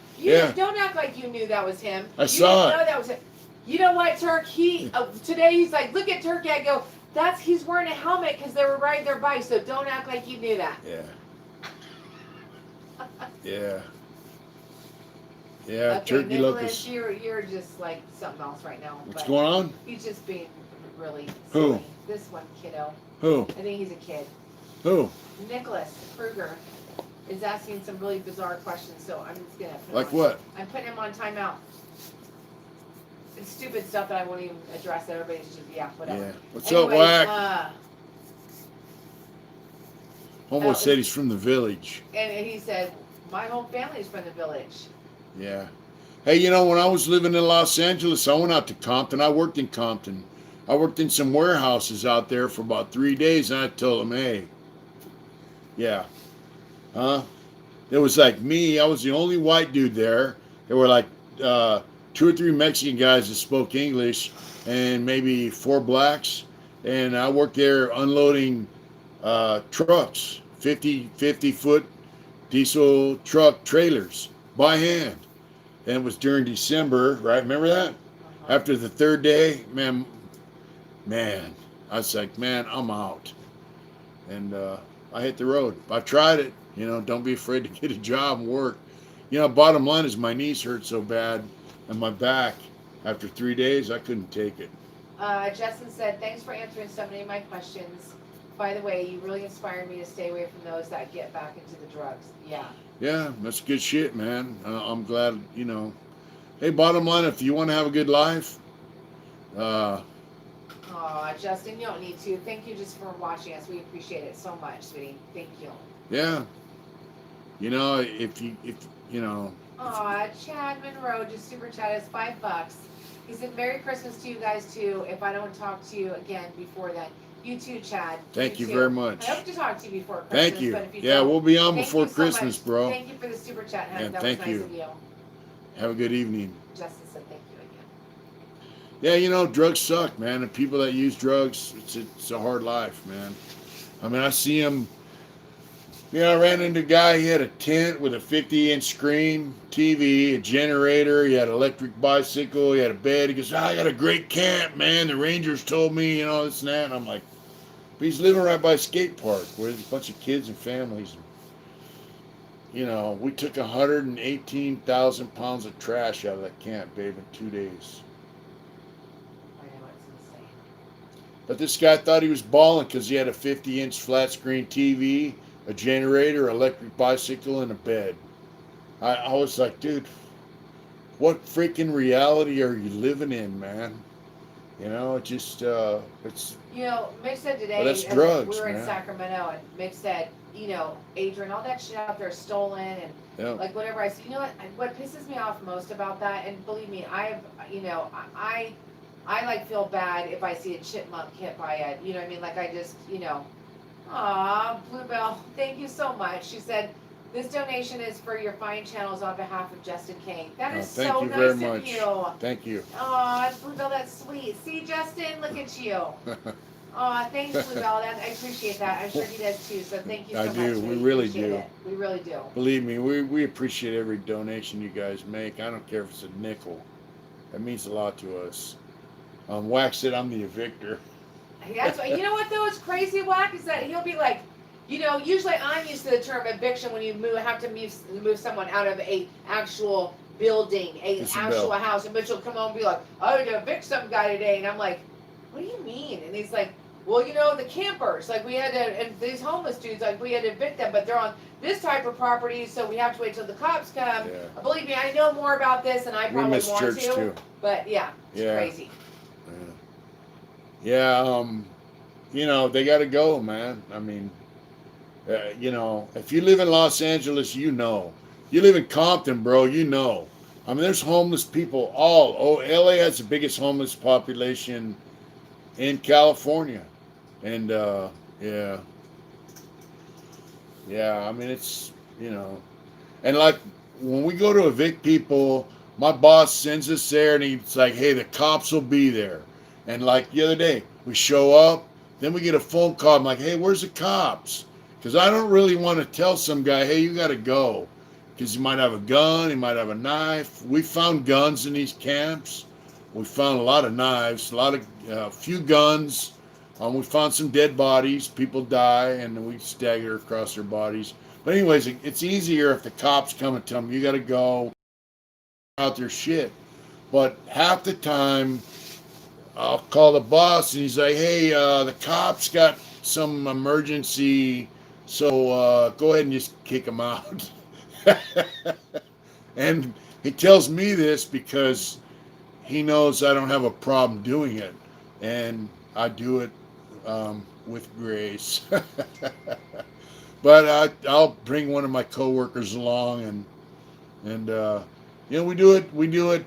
Don't act like you knew that was him. I saw it. You didn't know that was him. You know what, Turk? Today he's like, look at Turkey. I go, he's wearing a helmet because they were riding their bike, so don't act like you knew that. Yeah. Yeah. Yeah, Okay, turkey Nicholas, locusts. you're just like something else right now. What's but going on? He's just being really Who? silly. This one kiddo. Who? I think he's a kid. Who? Nicholas Kruger is asking some really bizarre questions, so I'm just gonna put Like him on, what? I'm putting him on timeout. It's stupid stuff that I won't even address. That everybody's just whatever. Yeah. What's Anyways, up, Whack? Homo oh, said he's from the village. and he said my whole family's from the village. Yeah. Hey, you know, when I was living in Los Angeles, I went out to Compton. I worked in Compton. I worked in some warehouses out there for about 3 days, and I told them, hey, yeah, huh? It was like me. I was the only white dude there. There were like 2 or 3 Mexican guys that spoke English, and maybe 4 blacks. And I worked there unloading trucks, 50-foot diesel truck trailers by hand. And it was during December, right? Remember that? Uh-huh. After the 3rd day, man, I was like, man, I'm out. And I hit the road. I tried it. You know, don't be afraid to get a job and work. You know, bottom line is my knees hurt so bad and my back. After 3 days, I couldn't take it. Justin said, thanks for answering so many of my questions. By the way, you really inspired me to stay away from those that get back into the drugs. Yeah. Yeah, that's good shit, man. I'm glad, you know. Hey, bottom line, if you want to have a good life, Aw, Justin, you don't need to. Thank you just for watching us. We appreciate it so much, sweetie. Thank you. yeah. You know, if you know. Aw, Chad Monroe just super chat us $5. He said, Merry Christmas to you guys too. If I don't talk to you again before then. You too, Chad. Thank you too. very much. I hope to talk to you before Christmas. Thank you. But if you Yeah, don't, we'll be on thank before you so Christmas, much. bro. Thank you for the super chat, honey. And That thank was nice you. of you. Have a good evening. Justin said thank you again. Yeah, you know, drugs suck, man. And people that use drugs, it's a hard life, man. I mean, I see them. You know, I ran into a guy, he had a tent with a 50-inch screen, TV, a generator, he had an electric bicycle, he had a bed. He goes, I got a great camp, man. The Rangers told me, you know, this and that. And I'm like, but he's living right by a skate park where there's a bunch of kids and families. You know, we took 118,000 pounds of trash out of that camp, babe, in 2 days. I know, it's insane. But this guy thought he was balling because he had a 50-inch flat screen TV, a generator, electric bicycle, and a bed. I was like, dude, what freaking reality are you living in, man? You know, it just, it's... You know, Mick said today, Well, that's drugs, we were in man. Sacramento, and Mick said, you know, Adrian, all that shit out there is stolen, and Yeah. like whatever. I said, you know what pisses me off most about that, and believe me, I like feel bad if I see a chipmunk hit by a, you know what I mean? Like I just, you know, aw, Bluebell, thank you so much. She said, this donation is for your fine channels on behalf of Justin King. That is thank so you nice very of much. you. Thank you. Aw, Bluebell, that's sweet. See, Justin, look at you. Aw, thanks, Bluebell. I appreciate that. I'm sure he does too. So thank you so I much. do. We really appreciate do. it. We really do. Believe me, we appreciate every donation you guys make. I don't care if it's a nickel. That means a lot to us. Wax said I'm the evictor. That's what, you know what though? It's crazy, Whack, is that he'll be like, you know, usually I'm used to the term eviction when you have to move someone out of a actual building, actual house, and Mitch will come home and be like, I had to evict some guy today, and I'm like, what do you mean? And he's like, well, you know, the campers, like we had to, and these homeless dudes, like we had to evict them, but they're on this type of property, so we have to wait till the cops come. Yeah. Believe me, I know more about this than I We probably miss want church to. too. But yeah, it's crazy. Yeah. You know, they got to go, man. I mean, you know, if you live in Los Angeles, you know. You live in Compton, bro, you know. I mean, there's homeless people LA has the biggest homeless population in California. And, yeah. Yeah, I mean, it's, you know. And, like, when we go to evict people, my boss sends us there, and he's like, hey, the cops will be there. And, like, the other day, we show up, then we get a phone call. I'm like, hey, where's the cops? Because I don't really want to tell some guy, hey, you got to go. Because he might have a gun, he might have a knife. We found guns in these camps. We found a lot of knives, few guns. We found some dead bodies. People die, and we stagger across their bodies. But anyways, it's easier if the cops come and tell them, you got to go. out their shit. But half the time, I'll call the boss and he's like, "Hey, the cops got some emergency, so go ahead and just kick them out." And he tells me this because he knows I don't have a problem doing it, and I do it with grace. But I'll bring one of my coworkers along, and we do it. We do it,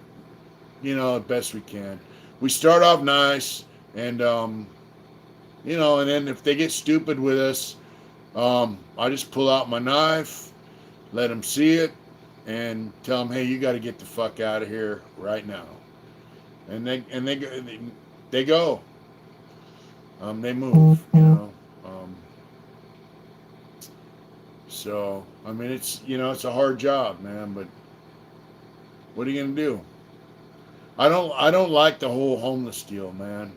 as best we can. We start off nice, and and then if they get stupid with us, I just pull out my knife, let them see it, and tell them, "Hey, you got to get the fuck out of here right now." And they go. They move. So I mean, it's a hard job, man. But what are you gonna do? I don't like the whole homeless deal, man.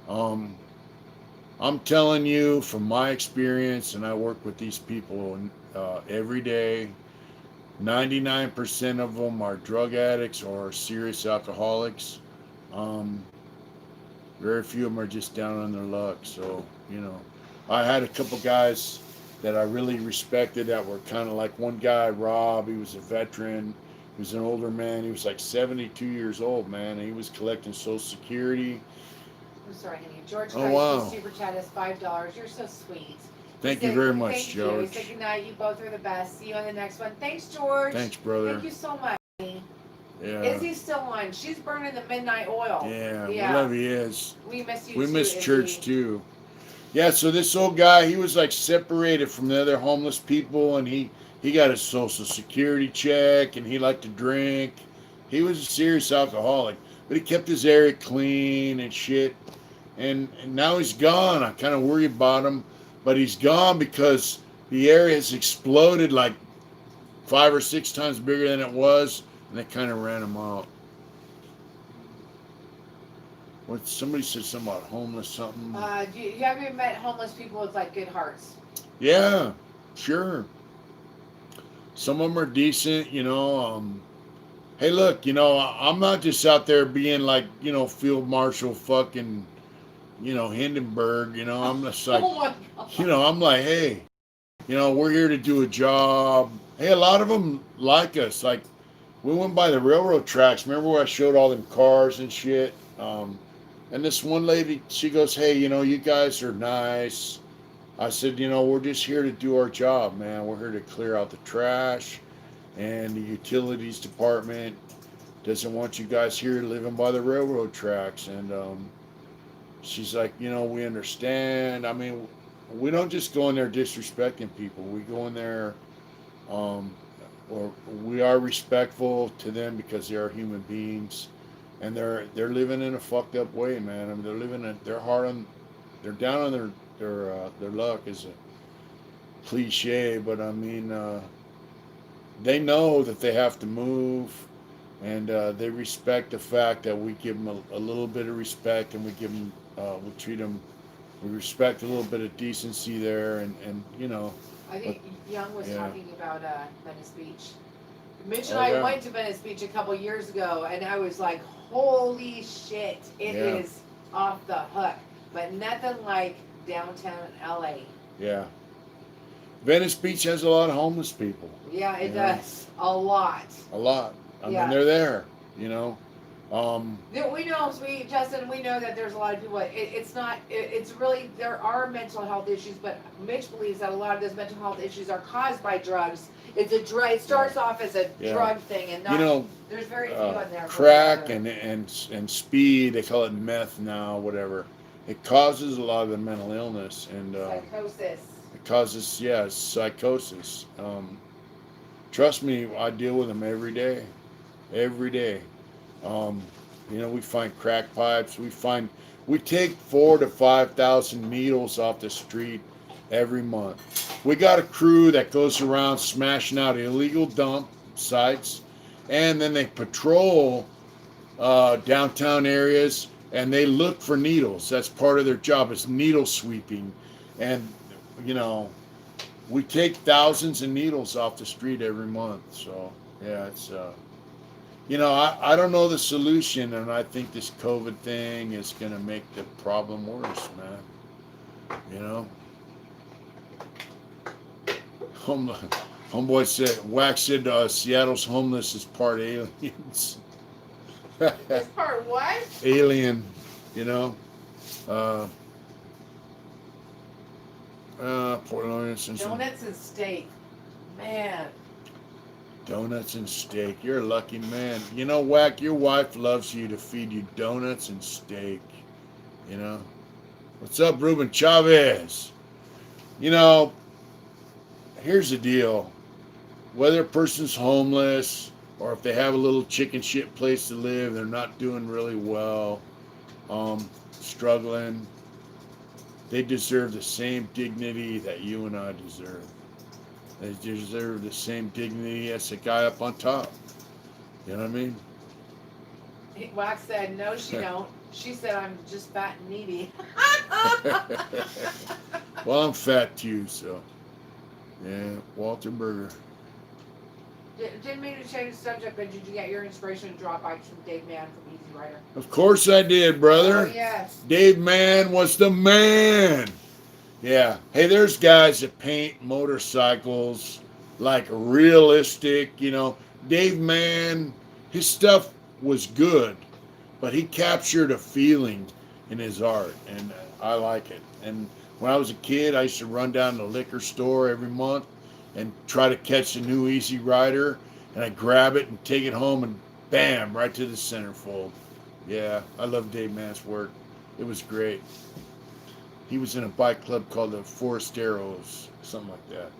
I'm telling you from my experience, and I work with these people every day. 99% of them are drug addicts or serious alcoholics. Very few of them are just down on their luck. So, I had a couple guys that I really respected that were kind of like one guy, Rob. He was a veteran. He was an older man. He was like 72 years old, man. And he was collecting Social Security. I'm sorry, honey. George wow. Super Chat is $5. You're so sweet. Thank you very much, George. Thank you. Good night. You both are the best. See you on the next one. Thanks, George. Thanks, brother. Thank you so much. Yeah. Izzy's still on. She's burning the midnight oil. Yeah. We love he is. We miss you. We too, miss church Izzy. too. Yeah. So this old guy, he was like separated from the other homeless people, and he got his Social Security check, and he liked to drink. He was a serious alcoholic, but he kept his area clean and shit. And now he's gone. I kind of worry about him, but he's gone because the area has exploded like 5 or 6 times bigger than it was, and they kind of ran him out. What somebody said something about homeless something. Have you ever met homeless people with like good hearts? Yeah, sure. Some of them are decent, Hey, look, I'm not just out there being like, Field Marshal fucking, Hindenburg, I'm just like, Oh my God. I'm like, hey, we're here to do a job. Hey, a lot of them like us. Like, we went by the railroad tracks. Remember where I showed all them cars and shit? And this one lady, she goes, hey, you guys are nice. I said, we're just here to do our job, man. We're here to clear out the trash. And the utilities department doesn't want you guys here living by the railroad tracks. And she's like, we understand. I mean, we don't just go in there disrespecting people. We go in there, or we are respectful to them because they are human beings, and they're living in a fucked up way, man. I mean, they're down on their luck is a cliche, but I mean, they know that they have to move, and they respect the fact that we give them a little bit of respect, and we treat them, we respect a little bit of decency there, and I think Young was talking about Venice Beach. Mitch and Oh, I yeah. went to Venice Beach a couple years ago, and I was like, holy shit, it Yeah. is off the hook. But nothing like downtown LA. Yeah. Venice Beach has a lot of homeless people. Yeah, it Yeah. does. A lot. A lot. I Yeah. mean, they're there, We know, Justin, we know that there's a lot of people. It's really, there are mental health issues, but Mitch believes that a lot of those mental health issues are caused by drugs. It starts off as a drug thing, and not, there's very few in there. crack and speed, they call it meth now, whatever. It causes a lot of the mental illness, and Psychosis. it causes, psychosis. Trust me, I deal with them every day. Every day. We find crack pipes. We take 4,000 to 5,000 needles off the street every month. We got a crew that goes around smashing out illegal dump sites, and then they patrol downtown areas, and they look for needles. That's part of their job. It's needle sweeping, and we take thousands of needles off the street every month. So yeah, You know, I don't know the solution, and I think this COVID thing is going to make the problem worse, man. You know? Home, homeboy said, Wax said Seattle's homeless is part aliens. This part what? Alien, you know? Uh, Portland, Donuts and steak. Man. Donuts and steak. You're a lucky man. You know, Whack, your wife loves you to feed you donuts and steak. You know? What's up, Ruben Chavez? You know, here's the deal. Whether a person's homeless or if they have a little chicken shit place to live, they're not doing really well, struggling, they deserve the same dignity that you and I deserve. They deserve the same dignity as the guy up on top. You know what I mean? Wax said, no, she don't. She said, I'm just fat and needy. Well, I'm fat too, so. Yeah, Walter Berger. Didn't mean to change the subject, but did you get your inspiration to drop bikes from Dave Mann from Easy Rider? Of course I did, brother. Oh, yes. Dave Mann was the man. Yeah. Hey, there's guys that paint motorcycles like realistic, you know. Dave Mann, his stuff was good, but he captured a feeling in his art, and I like it. And when I was a kid, I used to run down to the liquor store every month and try to catch the new Easy Rider, and I grab it and take it home and bam, right to the centerfold. Yeah, I love Dave Mann's work. It was great. He was in a bike club called the Forasteros, something like that.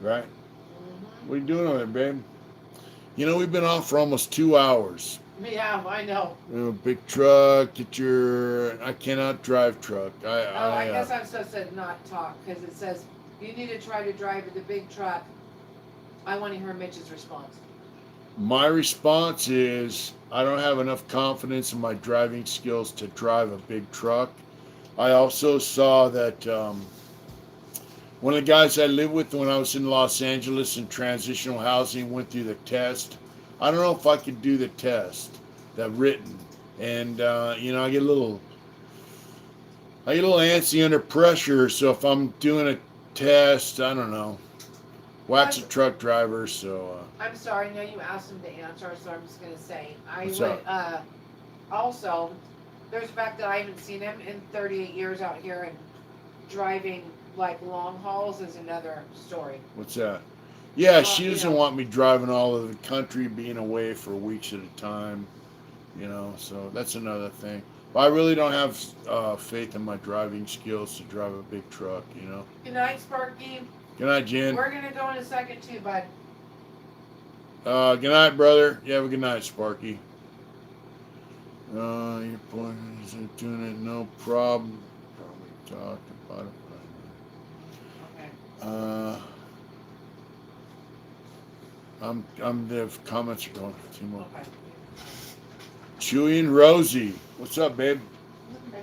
Right? Mm-hmm. What are you doing over there, babe? You know, we've been off for almost 2 hours. Yeah, I know. Big truck, get your... I cannot drive truck. I guess I'm supposed to not talk, because it says, you need to try to drive the big truck. I want to hear Mitch's response. My response is, I don't have enough confidence in my driving skills to drive a big truck. I also saw that one of the guys I lived with when I was in Los Angeles in transitional housing went through the test. I don't know if I could do the test, that written. And, you know, I get a little antsy under pressure. So if I'm doing a test, I don't know. Wax a truck driver, so... I'm sorry, I know you asked him to answer, so I'm just going to say. What's up? Also, there's the fact that I haven't seen him in 38 years out here, and driving, like, long hauls is another story. What's that? Yeah, Well, she you doesn't know. want me driving all over the country, being away for weeks at a time, you know, so that's another thing. But I really don't have faith in my driving skills to drive a big truck, you know. Good night, Sparky. Good night, Jen. We're going to go in a second, too, bud. Good night, brother. You have a good night, Sparky. Your point is doing it, no problem. Probably talked about it. Okay. The comments are going for Timo. Okay. Chewy and Rosie. What's up, babe? Okay.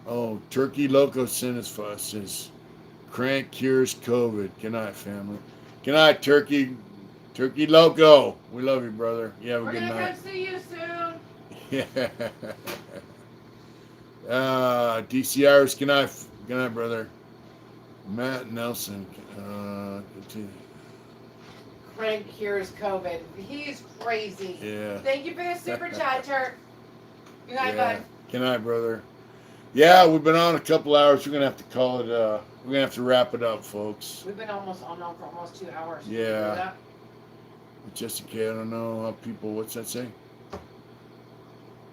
Oh, Turkey Loco sent us for us. Says, crank cures COVID. Good night, family. Good night, Turkey. Turkey Loco. We love you, brother. You have a We're good going to night. come see you soon. Yeah. DC Iris. Good night. Good night, brother. Matt Nelson. Frank cures COVID. He's crazy. Yeah. Thank you for the super chat, Turk. Good night, Yeah. bud. Good night, brother. Yeah, we've been on a couple hours. We're gonna have to call it. We're gonna have to wrap it up, folks. We've been almost on for almost 2 hours. Yeah. You know that? Jessica, I don't know how people. What's that say?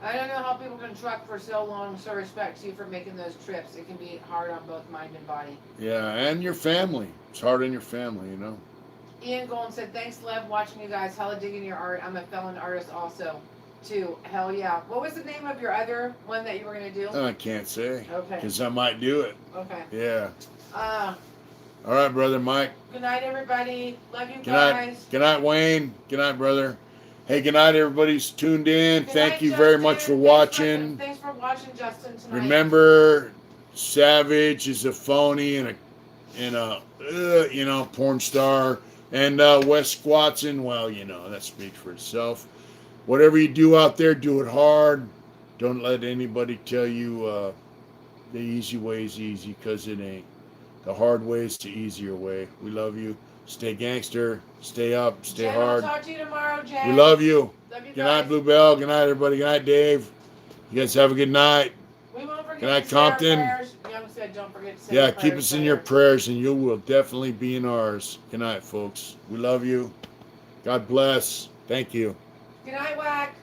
I don't know how people can truck for so long, so respect to you for making those trips. It can be hard on both mind and body. Yeah, and your family. It's hard on your family, you know. Ian Golden said, thanks, Lev, watching you guys. Hella digging your art. I'm a felon artist also, too. Hell yeah. What was the name of your other one that you were going to do? I can't say. Okay. Because I might do it. Okay. Yeah. Uh, All right, brother Mike. Good night, everybody. Love you Good guys. night. Good night, Wayne. Good night, brother. Hey, good night, everybody's tuned in. Good Thank night, you very Justin. much for Thanks watching. Thanks for watching, Justin, tonight. Remember, Savage is a phony and a porn star. And Wes Squatson, well, you know, that speaks for itself. Whatever you do out there, do it hard. Don't let anybody tell you the easy way is easy, because it ain't. The hard way is the easier way. We love you. Stay gangster. Stay up. Stay Jen, hard. I'll talk to you tomorrow, Jen. We love you. Love you Good night, guys. Bluebell. Good night, everybody. Good night, Dave. You guys have a good night. We won't forget Good night, to say our Compton. prayers. Young said, don't forget to say Yeah, your keep prayers us in your later. prayers, and you will definitely be in ours. Good night, folks. We love you. God bless. Thank you. Good night, Wack.